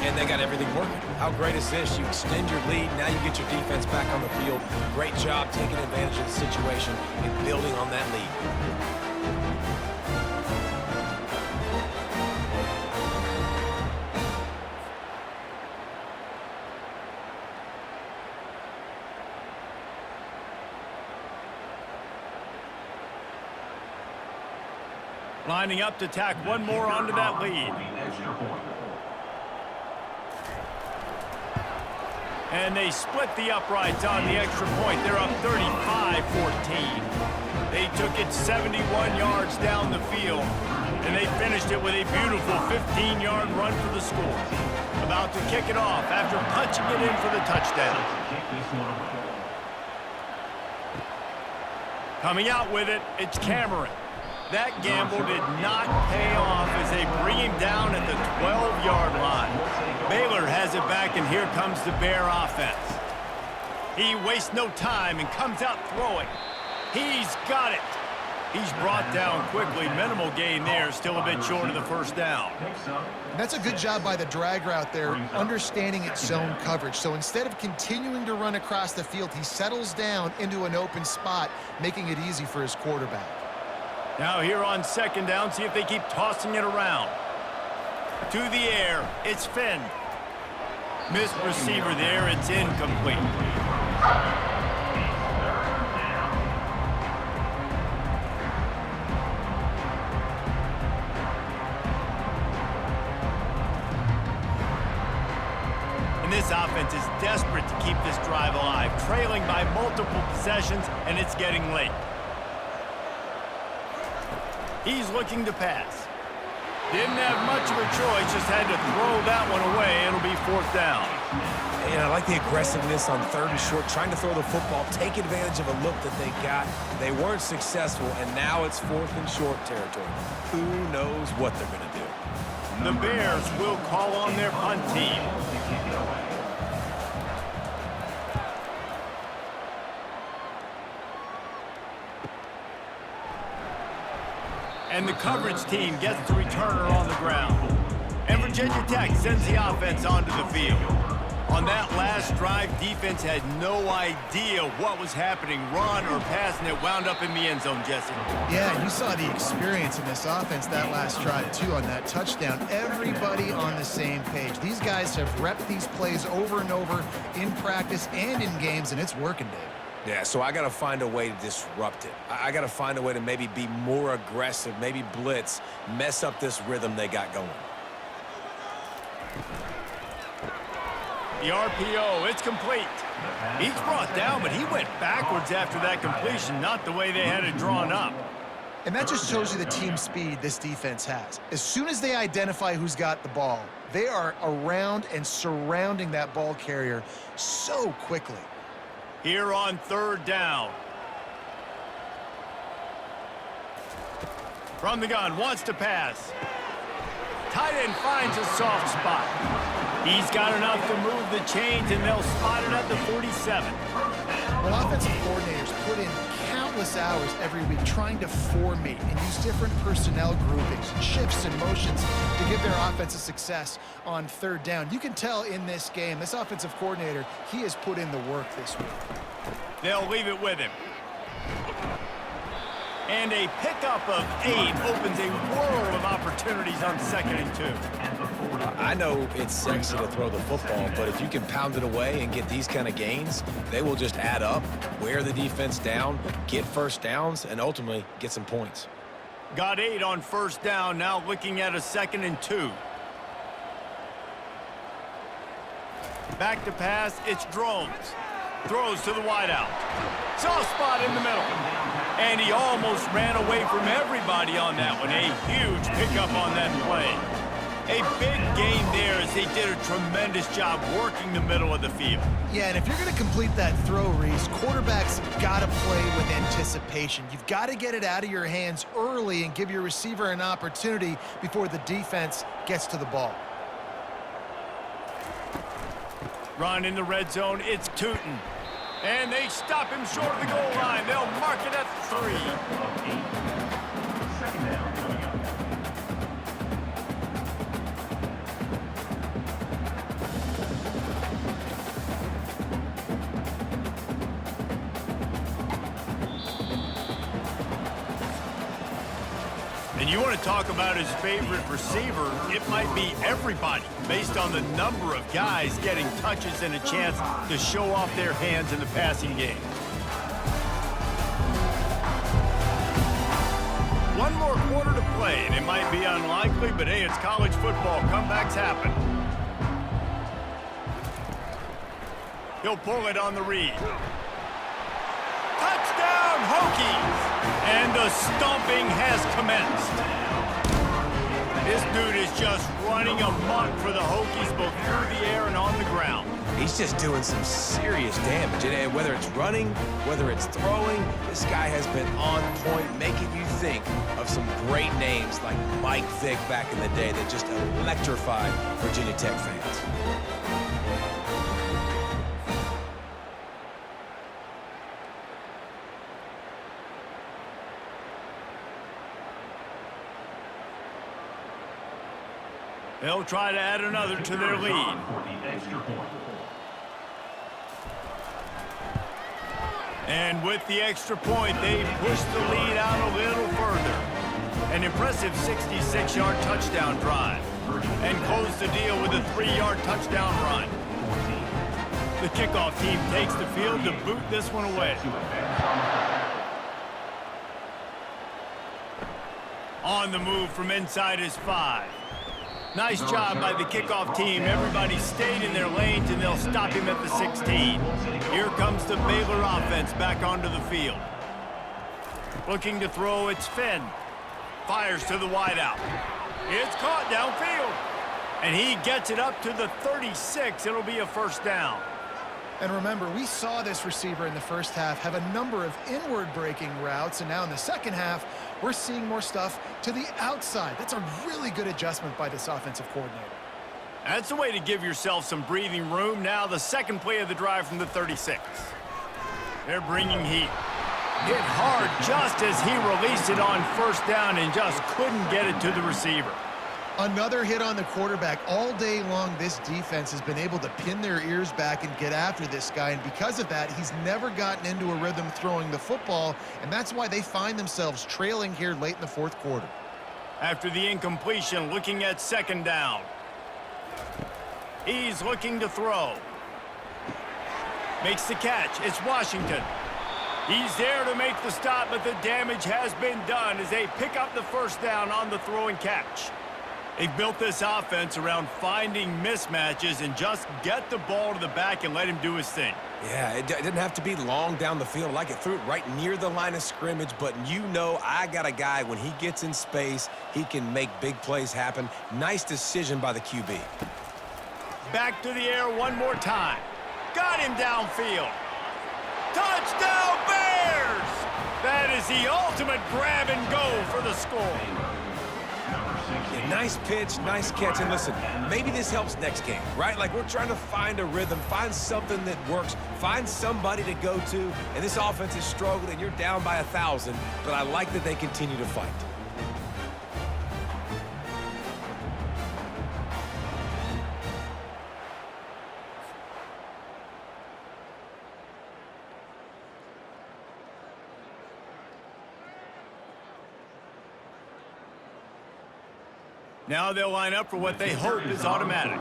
And they got everything working. How great is this? You extend your lead, now you get your defense back on the field. Great job taking advantage of the situation and building on that lead. Lining up to tack one more onto that lead. And they split the uprights on the extra point. They're up 35-14. They took it 71 yards down the field, and they finished it with a beautiful 15-yard run for the score. About to kick it off after punching it in for the touchdown. Coming out with it, it's Cameron. That gamble did not pay off as they bring him down at the 12-yard line. Baylor has it back, and here comes the Bear offense. He wastes no time and comes out throwing. He's got it. He's brought down quickly. Minimal gain there, still a bit short of the first down. And that's a good job by the drag route there, understanding its zone coverage. So instead of continuing to run across the field, he settles down into an open spot, making it easy for his quarterback. Now here on second down, see if they keep tossing it around. To the air, it's Finn. Missed receiver there, it's incomplete. This offense is desperate to keep this drive alive, trailing by multiple possessions, and it's getting late. He's looking to pass. Didn't have much of a choice, just had to throw that one away. It'll be 4th down. And I like the aggressiveness on 3rd and short, trying to throw the football, take advantage of a look that they got. They weren't successful, and now it's 4th and short territory. Who knows what they're going to do? The Bears will call on their punt team. And the coverage team gets the returner on the ground. And Virginia Tech sends the offense onto the field. On that last drive, defense had no idea what was happening, run or pass, and it wound up in the end zone, Jesse. Yeah, you saw the experience in this offense that last drive, too, on that touchdown. Everybody on the same page. These guys have repped these plays over and over in practice and in games, and it's working, Dave. Yeah, so I got to find a way to disrupt it. I got to find a way to maybe be more aggressive, maybe blitz, mess up this rhythm they got going. The RPO, it's complete. He's brought down, but he went backwards after that completion, not the way they had it drawn up. And that just shows you the team speed this defense has. As soon as they identify who's got the ball, they are around and surrounding that ball carrier so quickly. Here on 3rd down. From the gun, wants to pass. Tight end finds a soft spot. He's got enough to move the chains, and they'll spot it at the 47. Well, offensive coordinators put in countless hours every week trying to formate and use different personnel groupings, shifts, and motions to give their offense a success on 3rd down. You can tell in this game, this offensive coordinator, he has put in the work this week. They'll leave it with him. And a pickup of 8 opens a world of opportunities on 2nd and 2. I know it's sexy to throw the football, but if you can pound it away and get these kind of gains, they will just add up, wear the defense down, get 1st downs, and ultimately get some points. Got 8 on 1st down, now looking at a 2nd and 2. Back to pass, it's Drones. Throws to the wideout. Soft spot in the middle. And he almost ran away from everybody on that one. A huge pickup on that play. A big gain there as they did a tremendous job working the middle of the field. Yeah, and if you're going to complete that throw, Reese, quarterbacks got to play with anticipation. You've got to get it out of your hands early and give your receiver an opportunity before the defense gets to the ball. Run in the red zone, it's Tootin. And they stop him short of the goal line. They'll mark it at 3. 2nd down. And you want to talk about his favorite receiver, it might be everybody, based on the number of guys getting touches and a chance to show off their hands in the passing game. One more quarter to play, and it might be unlikely, but hey, it's college football. Comebacks happen. He'll pull it on the read. Touchdown, Hokies! And the stomping has commenced. This dude is just running amok for the Hokies, both through the air and on the ground. He's just doing some serious damage. And whether it's running, whether it's throwing, this guy has been on point, making you think of some great names like Mike Vick back in the day that just electrified Virginia Tech fans. They'll try to add another to their lead. And with the extra point, they push the lead out a little further. An impressive 66-yard touchdown drive. And close the deal with a 3-yard touchdown run. The kickoff team takes the field to boot this one away. On the move from inside his 5. Nice job by the kickoff team. Everybody stayed in their lanes, and they'll stop him at the 16. Here comes the Baylor offense back onto the field. Looking to throw, it's Finn. Fires to the wideout. It's caught downfield. And he gets it up to the 36. It'll be a first down. And remember, we saw this receiver in the first half have a number of inward-breaking routes, and now in the second half, we're seeing more stuff to the outside. That's a really good adjustment by this offensive coordinator. That's a way to give yourself some breathing room. Now the second play of the drive from the 36. They're bringing heat. Hit hard just as he released it on first down and just couldn't get it to the receiver. Another hit on the quarterback. All day long, this defense has been able to pin their ears back and get after this guy, and because of that, he's never gotten into a rhythm throwing the football, and that's why they find themselves trailing here late in the fourth quarter. After the incompletion, looking at second down. He's looking to throw. Makes the catch. It's Washington. He's there to make the stop, but the damage has been done as they pick up the first down on the throw and catch. They've built this offense around finding mismatches and just get the ball to the back and let him do his thing. Yeah, it didn't have to be long down the field. Like it threw it right near the line of scrimmage, but you know I got a guy, when he gets in space, he can make big plays happen. Nice decision by the QB. Back to the air one more time. Got him downfield. Touchdown Bears! That is the ultimate grab and go for the score. Yeah, nice pitch, nice catch, and listen, maybe this helps next game, right? Like we're trying to find a rhythm, find something that works, find somebody to go to, and this offense has struggled, and you're down by 1,000, but I like that they continue to fight. Now they'll line up for what they hope is automatic.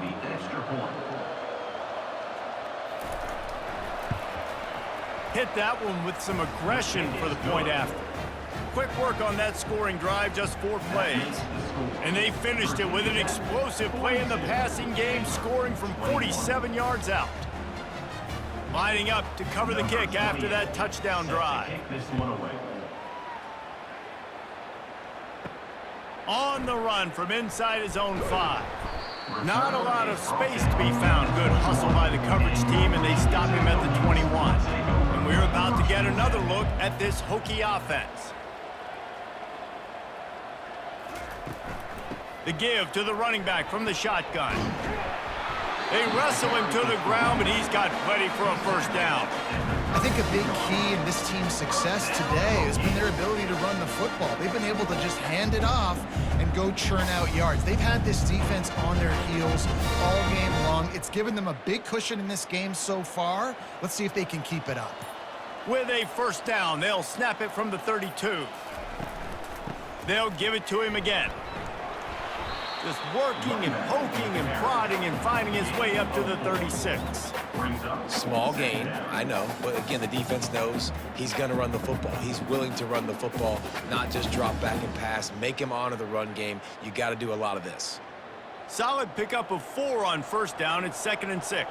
Hit that one with some aggression for the point after. Quick work on that scoring drive, just 4 plays. And they finished it with an explosive play in the passing game, scoring from 47 yards out. Lining up to cover the kick after that touchdown drive. On the run from inside his own 5. Not a lot of space to be found. Good hustle by the coverage team, and they stop him at the 21. And we're about to get another look at this Hokie offense. The give to the running back from the shotgun. They wrestle him to the ground, but he's got plenty for a first down. I think a big key in this team's success today has been their ability to run the football. They've been able to just hand it off and go churn out yards. They've had this defense on their heels all game long. It's given them a big cushion in this game so far. Let's see if they can keep it up. With a first down, they'll snap it from the 32. They'll give it to him again. Just working and poking and prodding and finding his way up to the 36. Small gain, I know, but again, the defense knows he's going to run the football. He's willing to run the football, not just drop back and pass, make him honor the run game. You got to do a lot of this. Solid pickup of 4 on first down. It's 2nd and 6.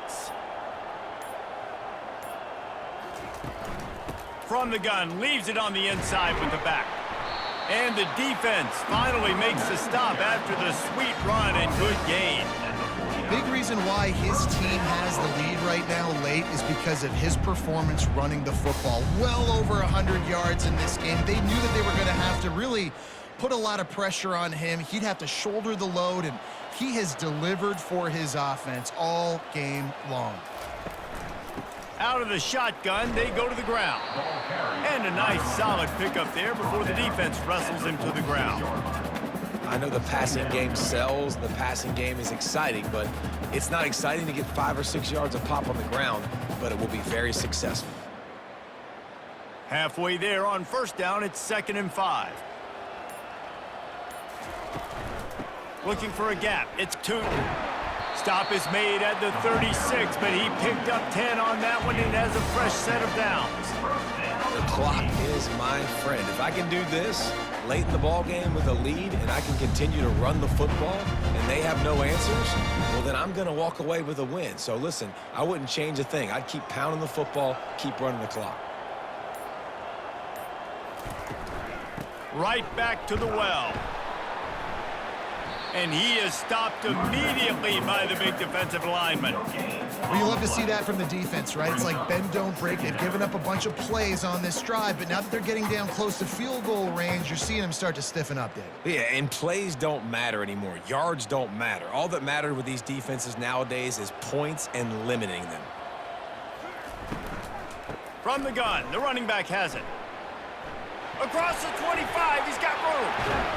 From the gun, leaves it on the inside with the back. And the defense finally makes the stop after the sweet run and good gain. Big reason why his team has the lead right now late is because of his performance running the football. Well over 100 yards in this game. They knew that they were going to have to really put a lot of pressure on him. He'd have to shoulder the load, and he has delivered for his offense all game long. Out of the shotgun, they go to the ground. And a nice solid pickup there before the defense wrestles him to the ground. I know the passing game sells, the passing game is exciting, but it's not exciting to get 5 or 6 yards of pop on the ground, but it will be very successful. Halfway there on first down, it's 2nd and 5. Looking for a gap, it's Tootin. Stop is made at the 36, but he picked up 10 on that one and has a fresh set of downs. The clock is my friend. If I can do this late in the ball game with a lead and I can continue to run the football and they have no answers, well, then I'm going to walk away with a win. So listen, I wouldn't change a thing. I'd keep pounding the football, keep running the clock. Right back to the well. And he is stopped immediately by the big defensive lineman. Well, you love to see that from the defense, right? It's like bend, don't break. They've given up a bunch of plays on this drive, but now that they're getting down close to field goal range, you're seeing them start to stiffen up, David. Yeah, and plays don't matter anymore. Yards don't matter. All that matters with these defenses nowadays is points and limiting them. From the gun, the running back has it. Across the 25, he's got room.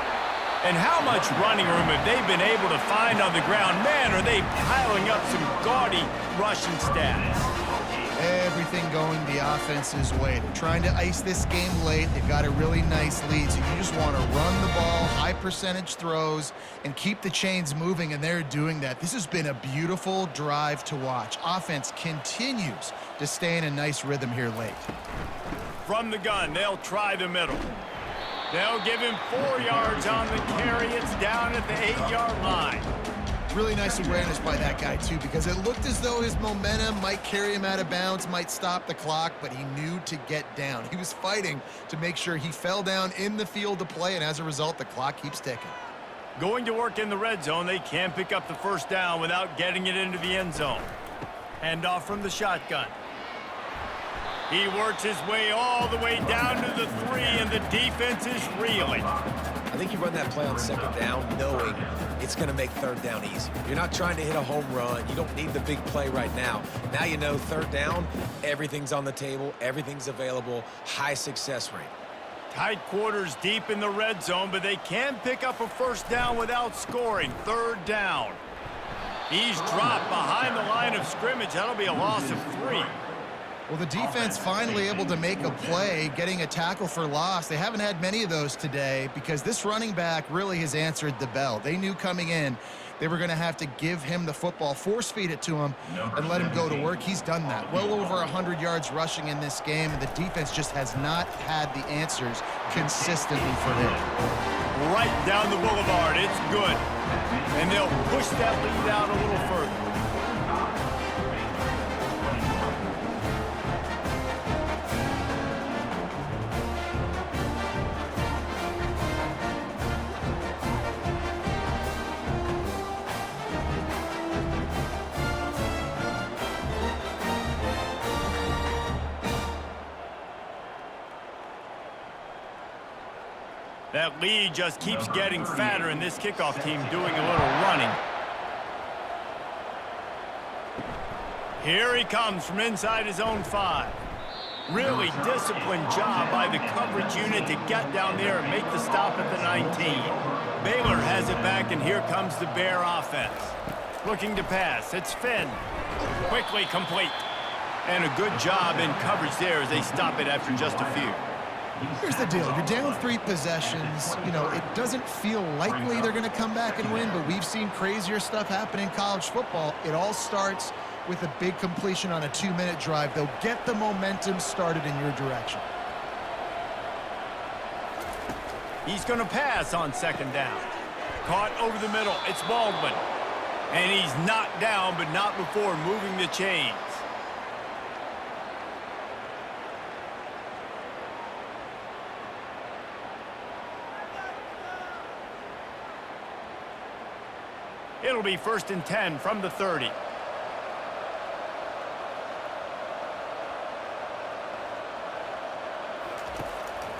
And how much running room have they been able to find on the ground? Man, are they piling up some gaudy rushing stats. Everything going the offense's way. They're trying to ice this game late. They've got a really nice lead, so you just want to run the ball, high percentage throws, and keep the chains moving, and they're doing that. This has been a beautiful drive to watch. Offense continues to stay in a nice rhythm here late. From the gun, they'll try the middle. They'll give him 4 yards on the carry. It's down at the 8-yard line. Really nice awareness by that guy, too, because it looked as though his momentum might carry him out of bounds, might stop the clock, but he knew to get down. He was fighting to make sure he fell down in the field to play, and as a result, the clock keeps ticking. Going to work in the red zone, they can pick up the first down without getting it into the end zone. Handoff from the shotgun. He works his way all the way down to the 3, and the defense is reeling. I think you run that play on second down knowing it's going to make third down easy. You're not trying to hit a home run. You don't need the big play right now. Now you know third down, everything's on the table, everything's available, high success rate. Tight quarters deep in the red zone, but they can pick up a first down without scoring. Third down. He's dropped behind the line of scrimmage. That'll be a loss of 3. Well, the defense finally able to make a play, getting a tackle for loss. They haven't had many of those today because this running back really has answered the bell. They knew coming in they were going to have to give him the football, force feed it to him, and let him go to work. He's done that. Well over 100 yards rushing in this game, and the defense just has not had the answers consistently for him. Right down the boulevard. It's good. And they'll push that lead out a little further. That lead just keeps getting fatter, and this kickoff team doing a little running. Here he comes from inside his own 5. Really disciplined job by the coverage unit to get down there and make the stop at the 19. Baylor has it back, and here comes the Bear offense. Looking to pass. It's Finn. Quickly complete. And a good job in coverage there as they stop it after just a few. Here's the deal. You're down 3 possessions. You know, it doesn't feel likely they're going to come back and win, but we've seen crazier stuff happen in college football. It all starts with a big completion on a 2-minute drive. They'll get the momentum started in your direction. He's going to pass on second down. Caught over the middle. It's Baldwin. And he's knocked down, but not before moving the chains. It'll be 1st and 10 from the 30.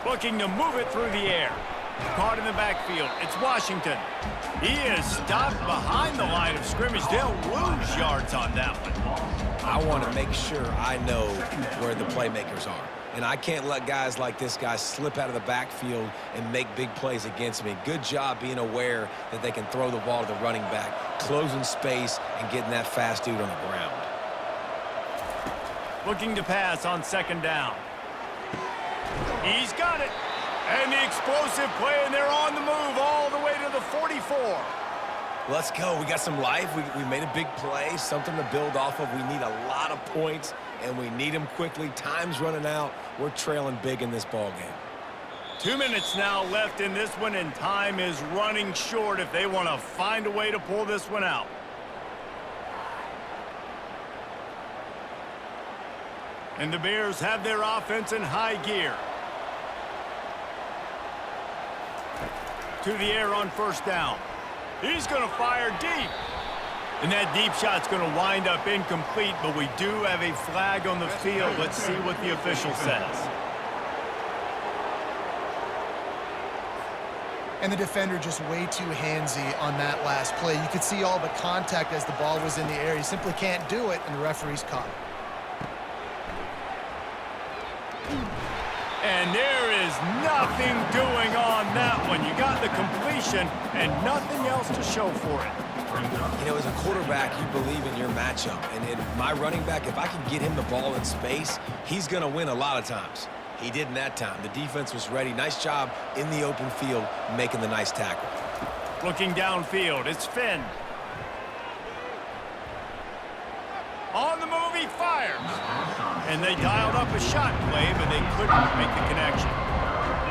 Looking to move it through the air. Caught in the backfield. It's Washington. He is stopped behind the line of scrimmage. They'll lose yards on that one. I want to make sure I know where the playmakers are. And I can't let guys like this guy slip out of the backfield and make big plays against me. Good job being aware that they can throw the ball to the running back, closing space, and getting that fast dude on the ground. Looking to pass on second down. He's got it. And the explosive play, and they're on the move all the way to the 44. Let's go. We got some life. We made a big play, something to build off of. We need a lot of points, and we need them quickly. Time's running out. We're trailing big in this ball game. 2 minutes now left in this one, and time is running short if they want to find a way to pull this one out. And the Bears have their offense in high gear. To the air on first down. He's going to fire deep. And that deep shot's going to wind up incomplete, but we do have a flag on the field. Let's see what the official says. And the defender just way too handsy on that last play. You could see all the contact as the ball was in the air. He simply can't do it, and the referee's caught it. And there is nothing doing on that one. You got the completion and nothing else to show for it. You know, as a quarterback, you believe in your matchup. And in my running back, if I can get him the ball in space, he's going to win a lot of times. He did in that time. The defense was ready. Nice job in the open field making the nice tackle. Looking downfield, it's Finn. On the move, he fires. And they dialed up a shot play, but they couldn't make the connection.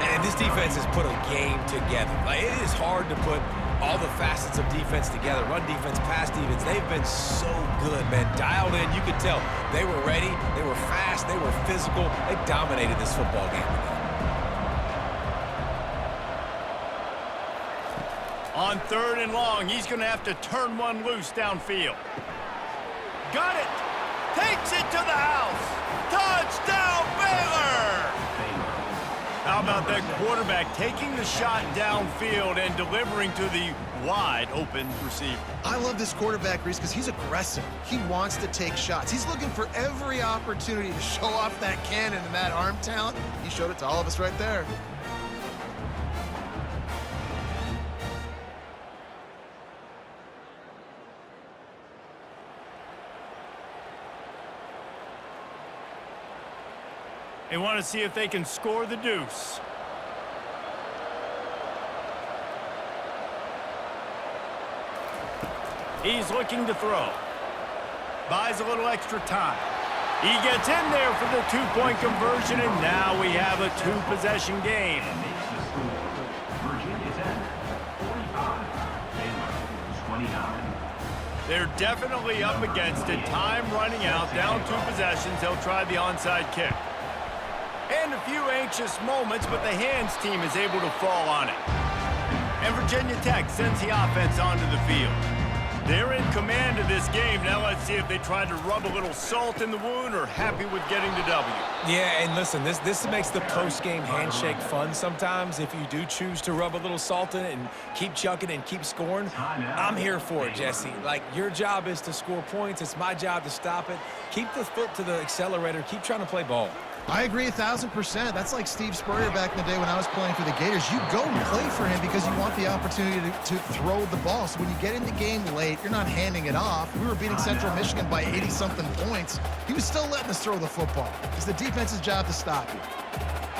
And this defense has put a game together. Like, it is hard to put all the facets of defense together. Run defense, pass defense. They've been so good, man. Dialed in, you could tell. They were ready. They were fast. They were physical. They dominated this football game today. On 3rd and long, he's going to have to turn one loose downfield. Got it. Takes it to the house. Touchdown, Baylor! How about that quarterback taking the shot downfield and delivering to the wide open receiver? I love this quarterback, Reese, because he's aggressive. He wants to take shots. He's looking for every opportunity to show off that cannon and that arm talent. He showed it to all of us right there. They want to see if they can score the deuce. He's looking to throw. Buys a little extra time. He gets in there for the two-point conversion, and now we have a two-possession game. They're definitely up against it. Time running out, down 2 possessions. They'll try the onside kick. And a few anxious moments, but the hands team is able to fall on it. And Virginia Tech sends the offense onto the field. They're in command of this game. Now let's see if they try to rub a little salt in the wound or happy with getting the W. Yeah, and listen, this makes the post-game handshake fun sometimes. If you do choose to rub a little salt in it and keep chucking and keep scoring, I'm here for it, Jesse. Like, your job is to score points. It's my job to stop it. Keep the foot to the accelerator. Keep trying to play ball. I agree 1,000%. That's like Steve Spurrier back in the day when I was playing for the Gators. You go and play for him because you want the opportunity to throw the ball. So when you get in the game late, you're not handing it off. We were beating Central Michigan by 80-something points. He was still letting us throw the football. It's the defense's job to stop you.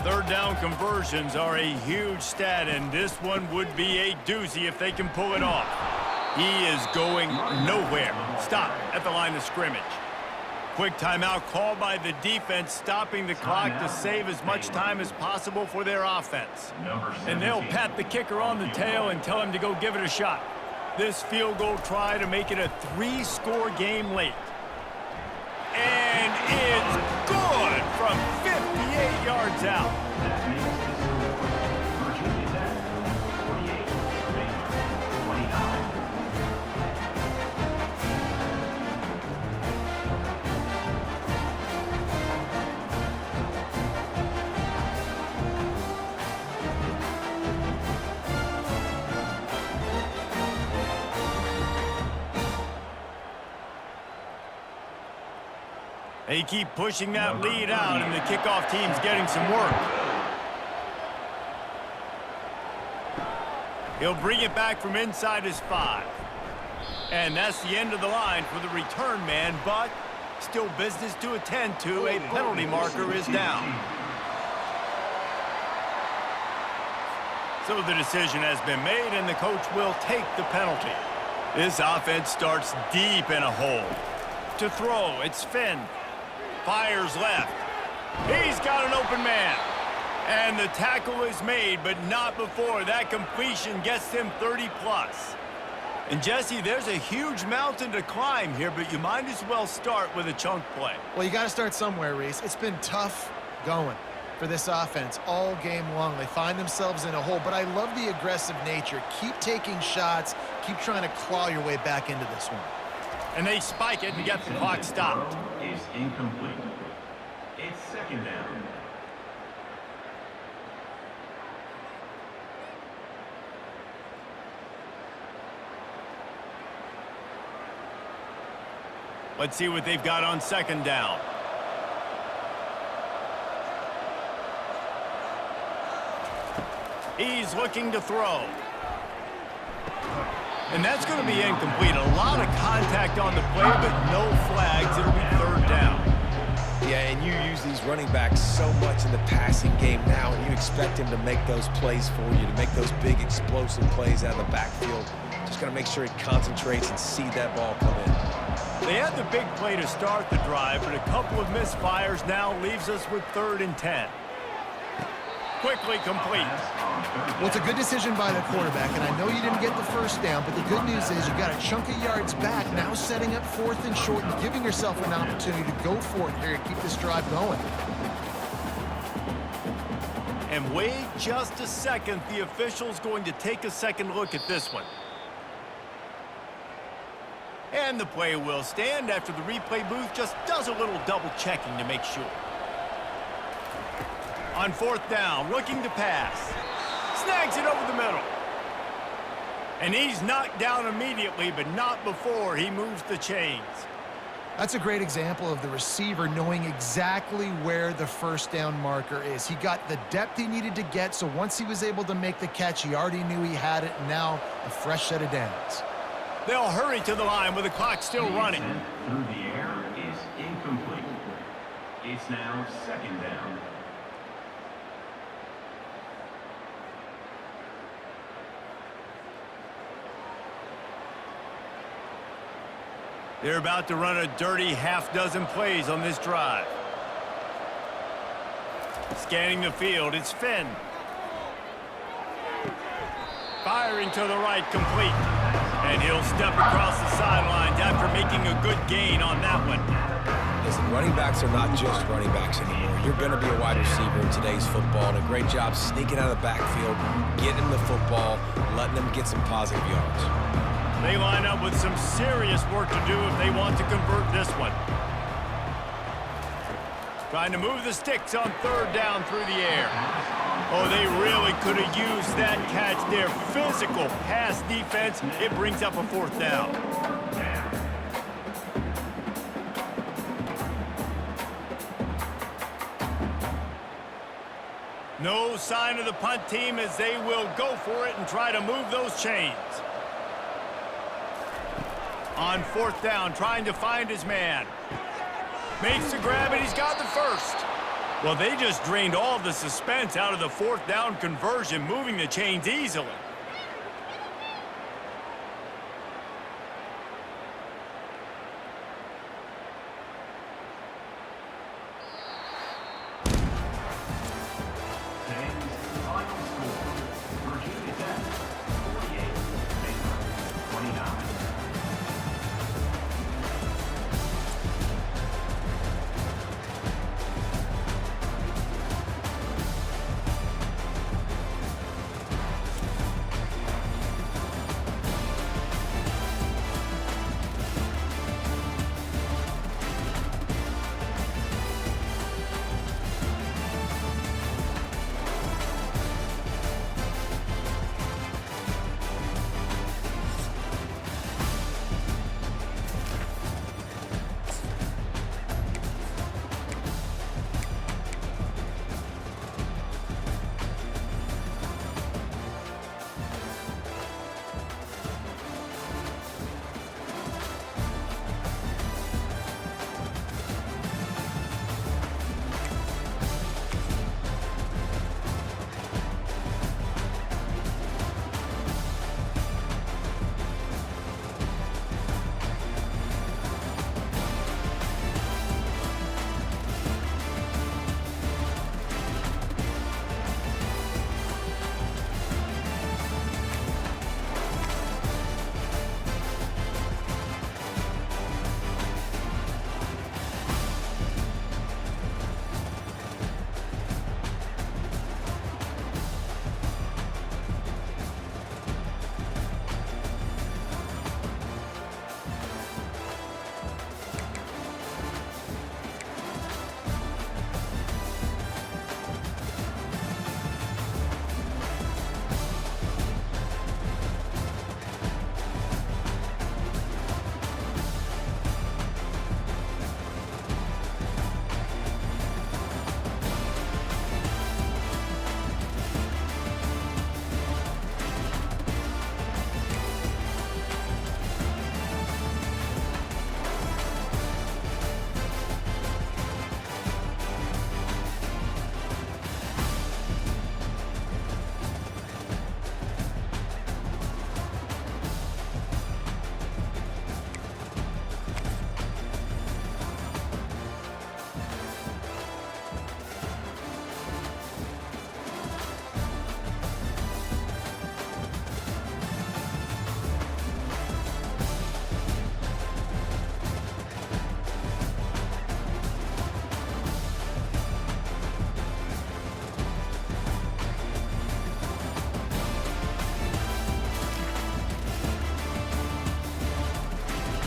3rd down conversions are a huge stat, and this one would be a doozy if they can pull it off. He is going nowhere. Stop at the line of scrimmage. Quick timeout called by the defense, stopping the clock to save as much time as possible for their offense. And they'll pat the kicker on the tail and tell him to go give it a shot. This field goal try to make it a 3-score game late. And it's good from 58 yards out. They keep pushing that lead out, and the kickoff team's getting some work. He'll bring it back from inside his 5. And that's the end of the line for the return man, but still business to attend to. A penalty marker is down. So the decision has been made, and the coach will take the penalty. This offense starts deep in a hole. To throw, it's Finn. Fires left. He's got an open man. And the tackle is made, but not before that completion gets him 30+. And Jesse, there's a huge mountain to climb here, but you might as well start with a chunk play. Well, you got to start somewhere, Reese. It's been tough going for this offense all game long. They find themselves in a hole, but I love the aggressive nature. Keep taking shots. Keep trying to claw your way back into this one. And they spike it and get the clock stopped. Is incomplete. It's second down. Let's see what they've got on second down. He's looking to throw. And that's going to be incomplete. A lot of contact on the play, but no flags. It'll be third down. Yeah, and you use these running backs so much in the passing game now, and you expect him to make those plays for you, to make those big explosive plays out of the backfield. Just got to make sure he concentrates and see that ball come in. They had the big play to start the drive, but a couple of misfires now leaves us with 3rd and 10. Quickly complete. Well, it's a good decision by the quarterback, and I know you didn't get the first down, but the good news is you got a chunk of yards back, now setting up 4th and short and giving yourself an opportunity to go for it here and keep this drive going. And wait just a second. The official's going to take a second look at this one. And the play will stand after the replay booth just does a little double checking to make sure. On 4th down, looking to pass. Snags it over the middle. And he's knocked down immediately, but not before he moves the chains. That's a great example of the receiver knowing exactly where the first down marker is. He got the depth he needed to get, so once he was able to make the catch, he already knew he had it, and now a fresh set of downs. They'll hurry to the line with the clock still running. Through the air is incomplete. It's now second down. They're about to run a dirty half-dozen plays on this drive. Scanning the field, it's Finn. Firing to the right, complete. And he'll step across the sidelines after making a good gain on that one. Listen, running backs are not just running backs anymore. You're going to be a wide receiver in today's football, and a great job sneaking out of the backfield, getting the football, letting them get some positive yards. They line up with some serious work to do if they want to convert this one. Trying to move the sticks on 3rd down through the air. Oh, they really could have used that catch there. Physical pass defense. It brings up a 4th down. No sign of the punt team as they will go for it and try to move those chains. On 4th down, trying to find his man. Makes the grab, and he's got the first. Well, they just drained all the suspense out of the 4th down conversion, moving the chains easily.